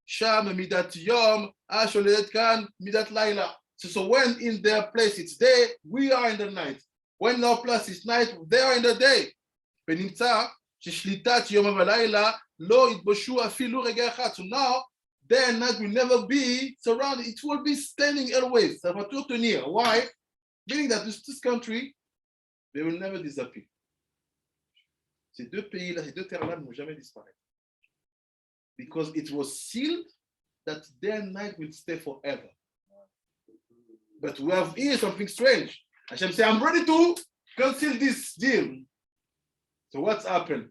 שם מידת יום, שולט כאן מידת לילה. So when in their place it's day, we are in the night. When our place is night, they are in the day. ונמצא ששליטת יום ולילה לא יתבשו אפילו רגע אחד. So now, day and night will never be surrounded. It will be standing always. Ça va toujours tenir. Why? Meaning that this country, they will never disappear. Ces deux pays-là, ces deux terres-là ne vont jamais disparaître. Because it was sealed that day and night will stay forever. But we have here something strange. Hashem said, I'm ready to cancel this deal. So what's happened?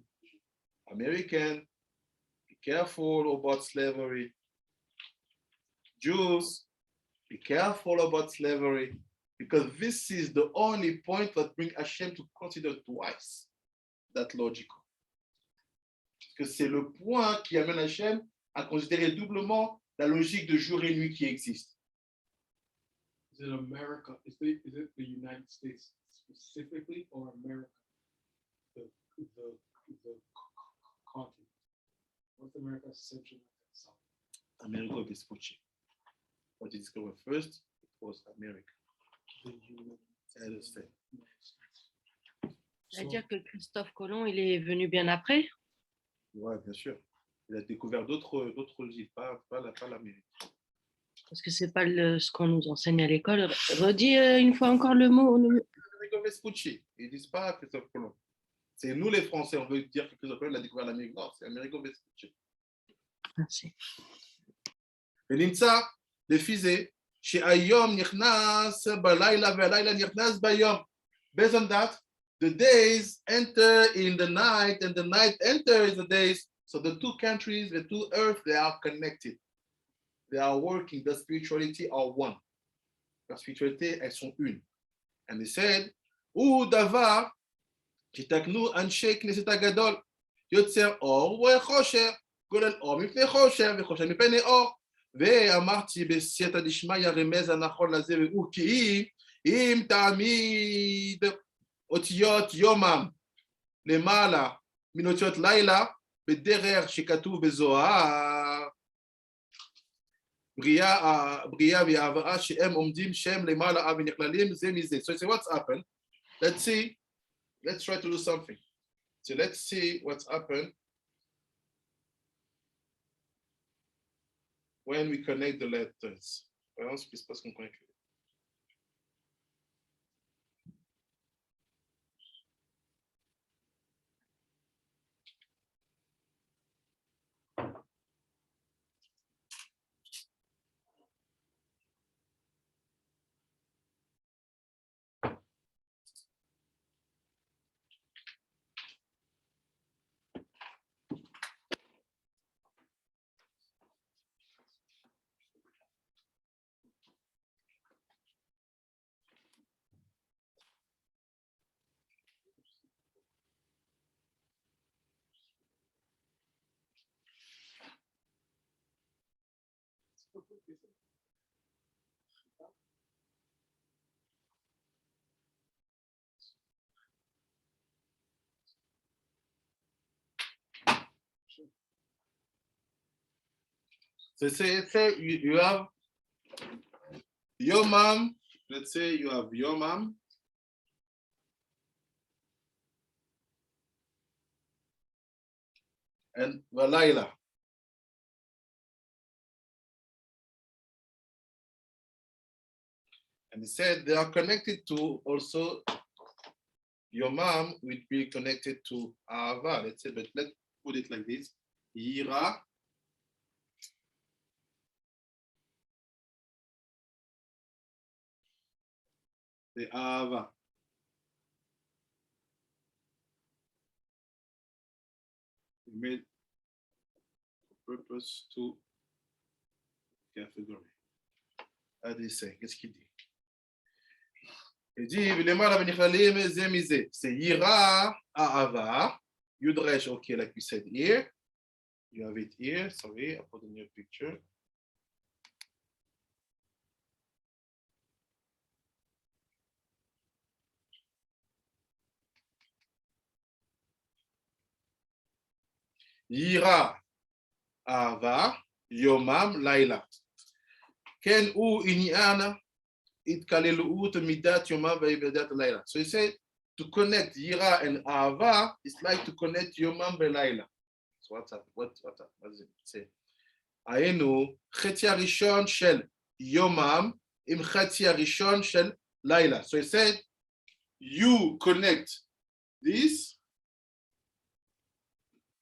American, be careful about slavery. Jews, be careful about slavery, because this is the only point that brings Hashem to consider twice that logical. Parce que c'est le point qui amène Hashem à considérer doublement la logique de jour et nuit qui existe. Is it America? Is it the United States specifically, or America, the continent? North America, Central America, South. America Vespucci. What is discovered first? It was America. The United States. C'est-à-dire que Christophe Colomb, il est venu bien après? Oui, bien sûr. Il a découvert d'autres îles, pas l'Amérique. Parce que c'est pas ce qu'on nous enseigne à l'école. Redis une fois encore le mot. Amerigo Vespucci. Ils disent pas Christophe Colomb. C'est nous les Français, on veut dire que Christophe Colomb a découvert l'Amérique. Non, c'est Amerigo Vespucci. Merci. ונמצא לפי זה שהיום נכנס בלילה והלילה נכנס ביום. Based on that, the days enter in the night and the night enters the days. So the two countries, the two earths, they are connected. They are working. The spirituality are one. La spiritualité, elles sont une. And he said, הוא דבר שתקנו אנשי כנסת הגדול, יוצר אור וחושך, גולל אור מפני חושך וחושך מפני אור. ואמרתי בסייעתא דשמיא רמז הנכון לזה, והוא כי אם תעמיד אותיות יומם למעלה מן אותיות לילה, בדרך שכתוב בזוהר, בריאה והעברה שהם עומדים שם למעלה ונכללים זה מזה. So what's happened? Let's see. Let's try to do something. So let's see what's happened when we connect the letters. Voyons ce qui se passe quand on connecte. So say you have your mom. Let's say you have your mom. And Valaila. And he said they are connected to also your mom will be connected to Ava. Let's say, but let's put it like this. Yira. The Ava. We made a purpose to category. Qu'est-ce qu'il dit? Il dit, c'est Yira Ava. Yudresh, okay, like we said here. You have it here. Sorry, I put a new picture. Yira Ava Yomam Laila. Ken u inyana it kalelu midat Yomam veibedat Laila. So he said to connect Yira and Ava is like to connect Yomam and Laila. So what's up? What does it say? Aenu chetia rishon shel Yomam im chetia rishon shel Laila. So he said you connect this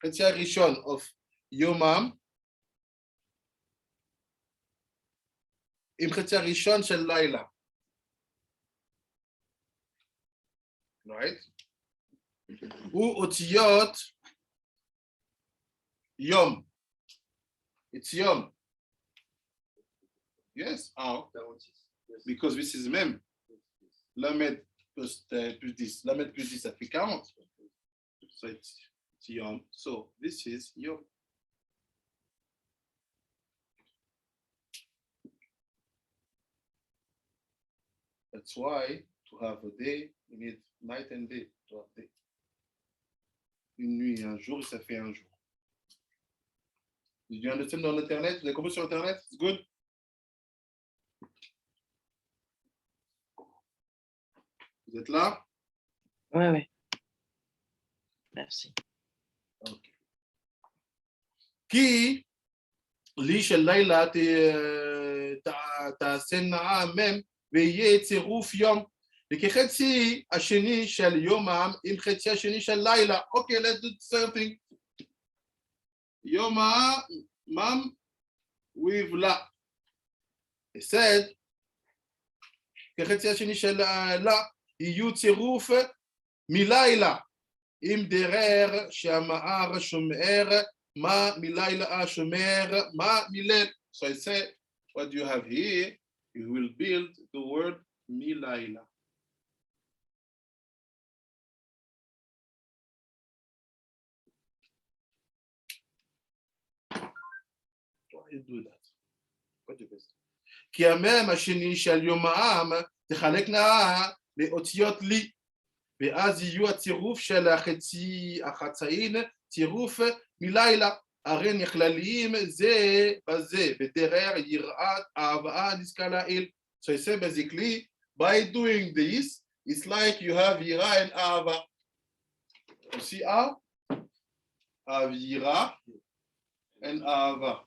Chetia Rishon of Yomam עם חצי הראשון של לילה. Right? הוא אותיות יום. It's יום. Yes, how? Because this is mem. Lamed plus 10. Lamed plus 10, ça fait 40. So it's yom. So this is yom. That's why to have a day, you need night and day to have day. Une nuit et un jour, ça fait un jour. Did you understand on Internet? Vous avez compris sur Internet? It's good? Vous êtes là? Ouais, ouais. Merci. Okay. כי לי של לילה תעשה נעה מם ויהיה צירוף יום. וכחצי השני של יומם עם חצי השני של לילה. אוקיי, let's do the same thing. יומם with לה. It said, כחצי השני של לה, יהיו צירוף מלילה. עם דרר שהמאר שומר, מה מלילה שומר, מה מליל. So I say, what you have here, you will build the word מלילה. Why you do that? What do you best? כי המם השני של יומם תחלקנה לאותיות לי. ואז יהיו הצירוף של החצאין, צירוף מלילה. הרי נכללים זה בזה, בדרר יראת אהבה נזכה לאל. So I say basically, by doing this, it's like you have יראה and אהבה. You see how? Have יראה and אהבה.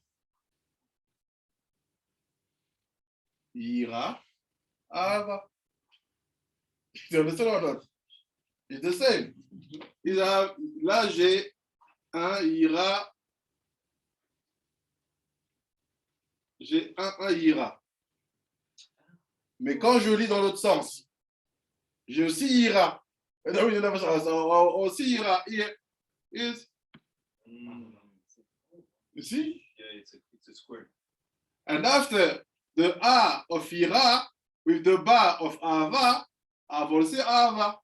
יראה, אהבה. You understand or not? It's the same. Là, j'ai un ira. J'ai un ira. Mais quand je lis dans l'autre sens, j'ai aussi ira. Aussi ira. Is. You see? Yeah, it's a square. And after the A of ira with the ba of ava, I've also ava.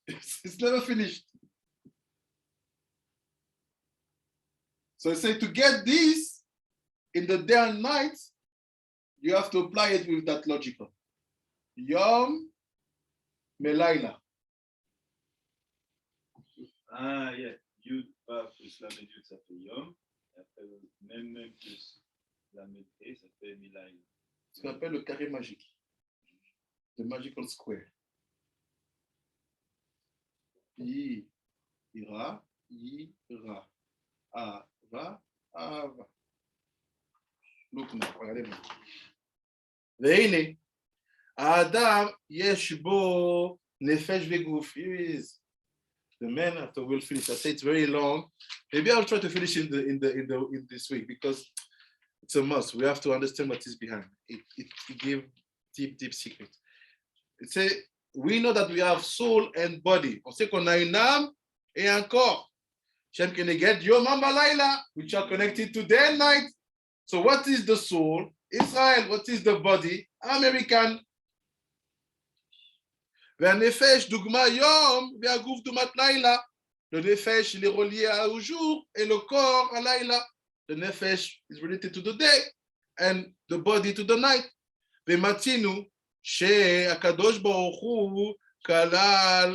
It's never finished. So I say to get this in the day and night, you have to apply it with that logical. Yom Melayla. Ah, yeah. Yud, Vav plus Lamed Yud, ça fait Yom. Et après, même plus Lamed E, ça fait Milaïla. Ce qu'on appelle le carré magique. The magical square. Ira, ira. Ava, ava. Look now, regardez-moi. והנה, האדם יש בו נפש וגוף. Here is the man. After we'll finish. I say it's very long. Maybe I'll try to finish in this week because it's a must. We have to understand what is behind. It gives deep secret. It say we know that we have soul and body. On sait qu'on a une âme et un corps. Shem Keneget Yomam Balayla, which are connected to day and night. So what is the soul? Israel. What is the body? American. והנפש דוגמה יום והגוף דוגמת לילה. Le nefesh il est relié au jour et le corps à לילה. The nefesh is related to the day and the body to the night. ומצינו שהקדוש ברוך הוא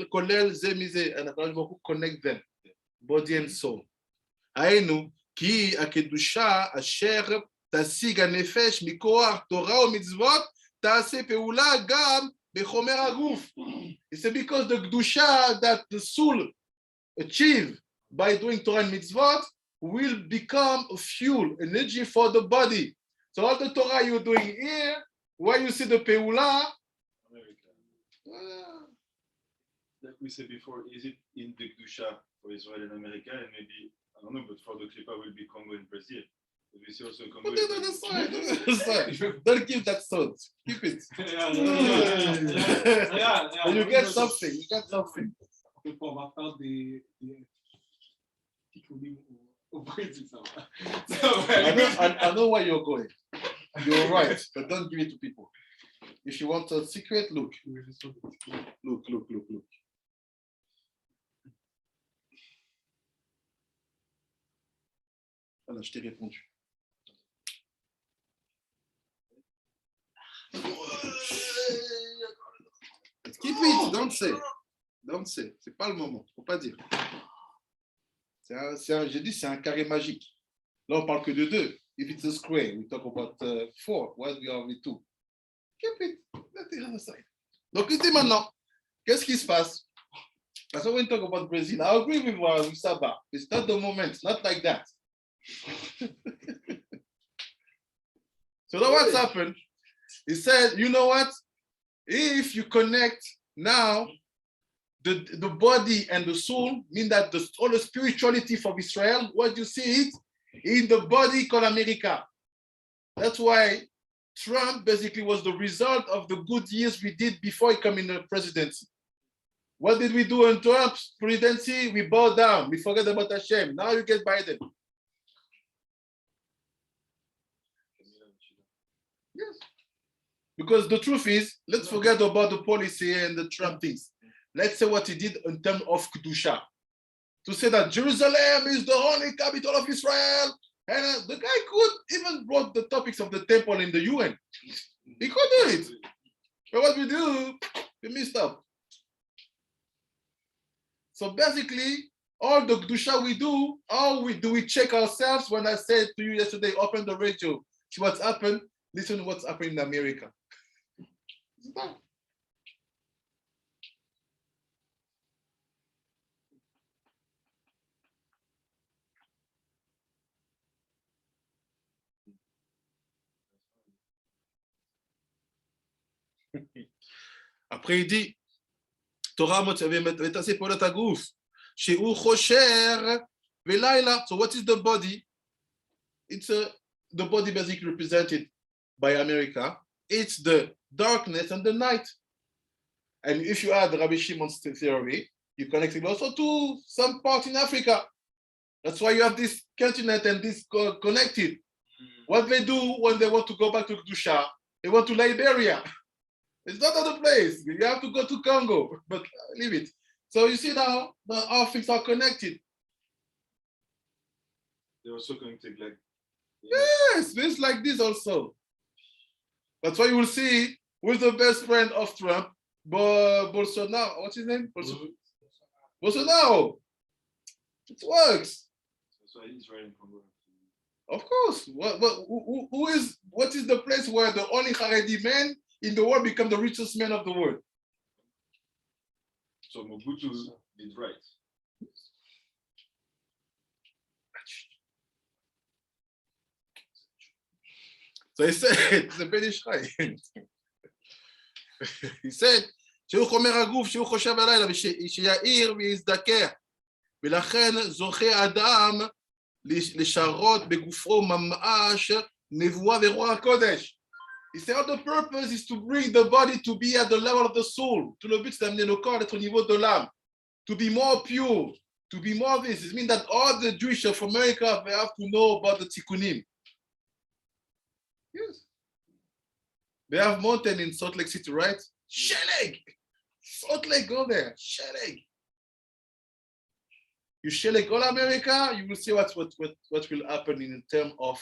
כולל זה מזה. הקדוש ברוך הוא connect them, body and soul. היינו כי הקדושה אשר תשיג הנפש מכוח תורה ומצוות תעשה פעולה גם בחומר הגוף. It's because the kedusha that the soul achieve by doing Torah and mitzvot will become a fuel, energy for the body. So all the Torah you're doing here, where you see the peula, Like we said before, is it in the Kedusha for Israel and America, and maybe I don't know, but for the Clipper will be Congo and Brazil. But we see also Congo. Put it on the side. Put it on the side. Don't give that thought. Keep it. When you get something, you get something. On va faire des picolis au Brésil, ça va. I know where you're going. You're right, but don't give it to people. If you want a secret, look. Look. Voilà, je t'ai répondu. Keep it, don't say. Don't say. C'est pas le moment. Faut pas dire. J'ai dit c'est un carré magique. Là, on parle que de 2. If it's a square, we talk about 4. What we are with 2. Keep it. Let it on the side. Donc, ici maintenant, qu'est-ce qui se passe? That's why when we talk about Brazil, I agree with Saba. It's not the moment. It's not like that. So now what's happened? He said, you know what? If you connect now, the body and the soul mean that all the spirituality from Israel, what you see it in the body called America. That's why Trump basically was the result of the good years we did before he came in the presidency. What did we do in Trump's presidency? We bowed down. We forget about Hashem. Now you get Biden. Yes. Because the truth is, let's forget about the policy and the Trump things. Let's say what he did in terms of Kedusha. To say that Jerusalem is the only capital of Israel. And the guy could even brought the topics of the temple in the UN. He could do it. But what we do, we missed up. So basically, all the Kedusha we do, we check ourselves? When I said to you yesterday, open the radio, see what's happened, listen to what's happening in America. Après, il dit, Torah metase polat haguf, shehu chosher velayla. So what is the body? It's the body basically represented by America. It's the darkness and the night. And if you add Rabbi Shimon's theory, you connect it also to some part in Africa. That's why you have this continent and this connected. What they do when they want to go back to Kedusha, they want to Liberia. It's not other place. You have to go to Congo, but leave it. So you see now, all things are connected. They're also connected like. Yes, it's like this also. That's why you will see who's the best friend of Trump, Bolsonaro. What's his name? Bolsonaro. It works. That's why Israel and Congo. Of course. What is the place where the only Haredi man in the world become the richest man of the world? So Mobutu did right. So he said, it's a British guy. He said, שהוא חומר הגוף, שהוא חושב הלילה, ושיעיר ויזדקר. ולכן זוכה אדם לשרות בגופו ממש נבואה ורוח הקודש. He said, all the purpose is to bring the body to be at the level of the soul. Tout le but, c'est d'amener le corps d'être au niveau de l'âme. To be more pure, to be more this. It means that all the Jewish of America, they have to know about the Tikkunim. Yes. They have mountain in Salt Lake City, right? Sheleg. Salt Lake, go there. Sheleg. You Sheleg all America, you will see what will happen in terms of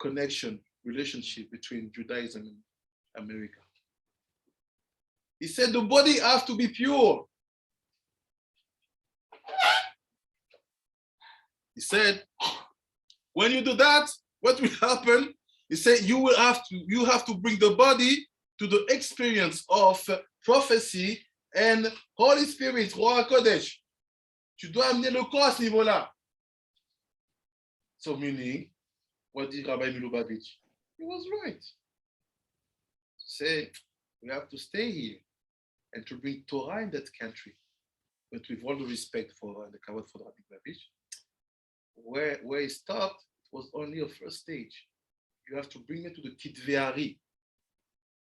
connection, relationship between Judaism and America. He said the body has to be pure. He said, when you do that, what will happen? He said you have to bring the body to the experience of prophecy and Holy Spirit, Roi Kodesh. Tu dois amener le corps à ce niveau-là. So meaning, what did Rabbi Milubavitch? He was right. Say, we have to stay here and to bring Torah in that country. But with all the respect for the Kavod for Rabbi Milubavitch, where it stopped was only a first stage. You have to bring it to the Kitveari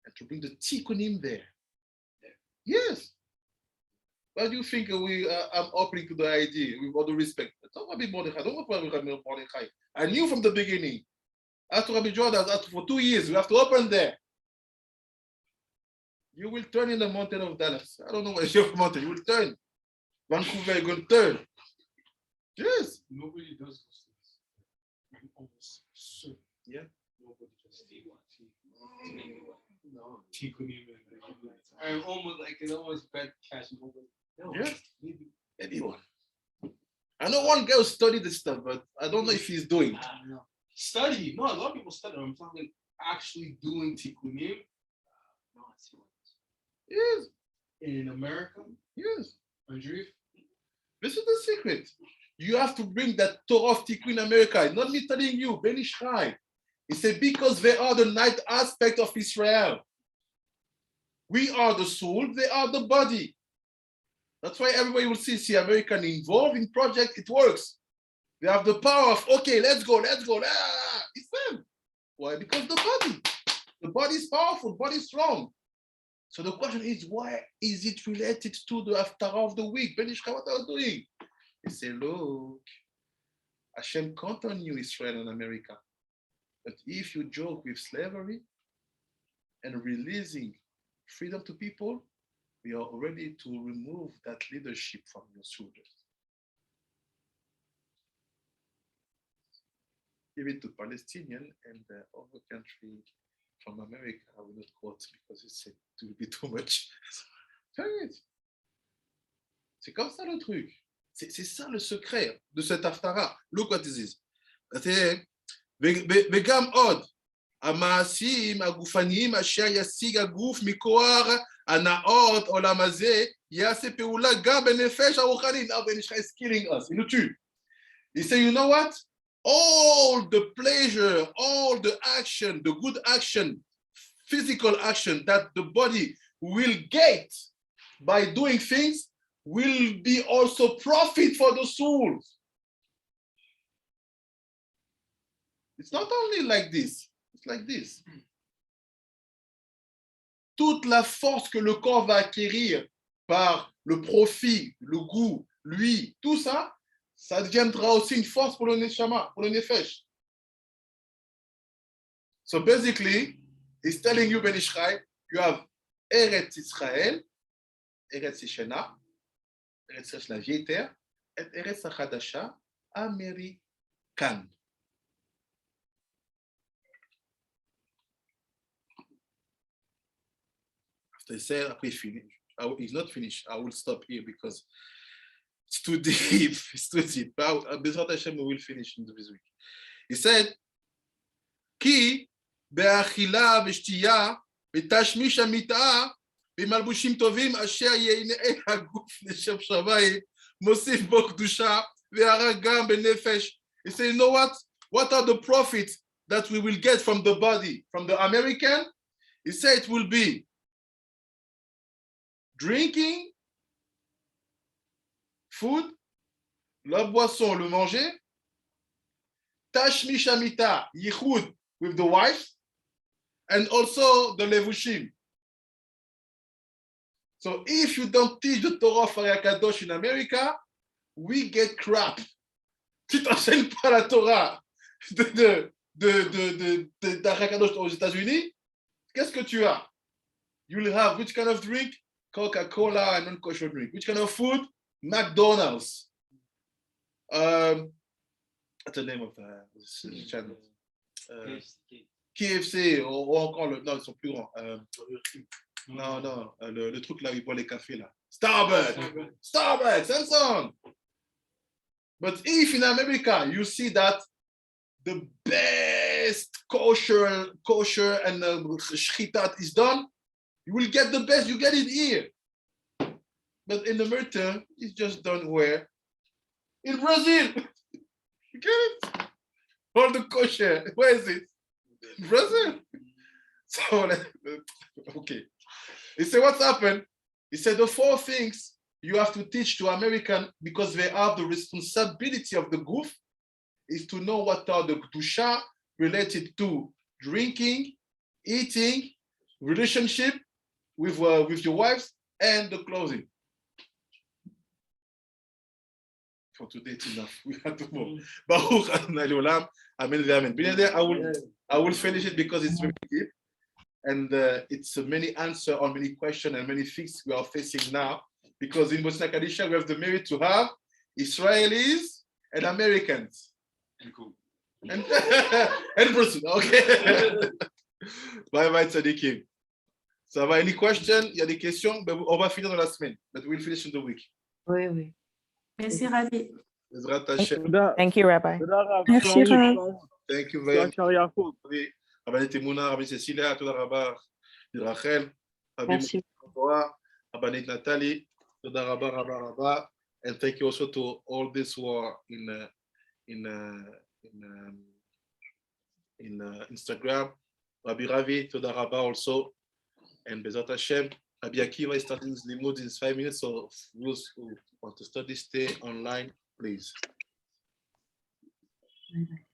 and to bring the Tikkunim there. Yes. Why do you think I'm opening to the idea with all the respect? Don't Rabbi Mordechai. Don't go for Rabbi Mordechai. I knew from the beginning. After Rabbi Jordan, after for 2 years, we have to open there. You will turn in the mountain of Dallas. I don't know what your mountain. You will turn. Vancouver, you're going to turn. Yes. Nobody does those things. I'm almost certain. Yeah. Nobody does no. Tikkunim and I'm almost like it's almost bad cash. Nobody. No. Yeah. Maybe. Anyone. I know one guy who studied this stuff, but I don't know if he's doing. No. Study. No, a lot of people study. I'm talking actually doing tikkunim. No, I see what Yes. in America. Yes. Andrew. This is the secret. You have to bring that Torah of Tikkun in America. Not me telling you, Ben Ishai. He said, because they are the ninth aspect of Israel. We are the soul, they are the body. That's why everybody will see American involved in project, it works. They have the power of, okay, let's go. Ah, it's them. Why? Because the body is powerful, the body is strong. So the question is, why is it related to the Haftarah of the week? Ben Ishai, what are you doing? He said, look, Hashem count on you, Israel and America. But if you joke with slavery and releasing freedom to people, we are ready to remove that leadership from your shoulders. Give it to Palestinian and the other country from America, I will not quote because it's it will be too much. C'est comme ça le truc. C'est ça le secret de cet Haftarah. Look what this is. וגם עוד, המעשים הגופניים אשר ישיג הגוף מכוח הנאות עולם הזה, יעשה פעולה גם בנפש הרוחנית. Now Ben Ishai is killing us. Il nous tue. He said, you know what? All the pleasure, all the action, the good action, physical action that the body will get by doing things will be also profit for the souls. It's not only like this, it's like this. Toute la force que le corps va acquérir par le profit, le goût, lui, tout ça, ça deviendra aussi une force pour le neshama, pour le nefesh. So basically, he's telling you, Ben Ishai, you have Eretz Israël, Eretz Yeshena, Eretz la vieille terre, et Eretz Chadasha, américaine. After he said, après finish. He's not finished. I will stop here because it's too deep. It's too deep. But Bezrat Hashem, we will finish in this week. He said, Ki be'achila v'shtiya v'tashmish ha'mitah v'malbushim tovim asher yeinei haguf neshem shamayim mosif bo kedusha ve'haragam benefesh. He said, you know what? What are the profits that we will get from the body, from the American? He said it will be drinking, food, la boisson, le manger, tashmish hamita, yichud with the wife, and also the levushim. So if you don't teach the Torah of Kadosh in America, we get crap. Tu t'enseignes pas la Torah d'Akadosh aux États-Unis, qu'est-ce que tu as? You will have which kind of drink? Coca-Cola and non-kosher drink. Which kind of food? McDonald's. What's the name of this channel? KFC, ou encore le... Non, ils sont plus grands. Non, le truc là où ils boivent les cafés là. Starbucks, Samsung. But if in America, you see that the best kosher and shchitat is done, you will get the best, you get it here. But in the midterm, it's just done where? In Brazil. You get it? All the kosher, where is it? In Brazil. So, okay. He said, what's happened? He said, the 4 things you have to teach to American because they have the responsibility of the goof is to know what are the kedusha related to drinking, eating, relationship with your wives, and the clothing. For today, it's enough. We have to move. Baruch Adonai Leolam. Amen. Amen. I will finish it because it's very deep. And it's many answers on many questions and many things we are facing now. Because in Bosnia Kadisha, we have the merit to have Israelis and Americans. And cool. And Brussels. Okay. Bye bye, Tzadikim. Ça va? Any question? Il y a des questions? Ben, on va finir dans la semaine. But we'll finish in the week. Oui, oui. Merci, Rabbi. Bezrat Hashem. Thank you, Rabbi. Merci, Rabbi. Thank you very much. Rabbi Temuna, Rabbi Cecilia, Toda Rabba, Rachel, Rabbi Merci. Rabbi Nathalie, Toda Rabba, Rabba. And thank you also to all these who are in Instagram. Rabbi Ravi, Toda Rabba also. And Bezrat Hashem, Rabbi Akiva is starting his limud in 5 minutes. So those who want to study, stay online, please. Bye-bye.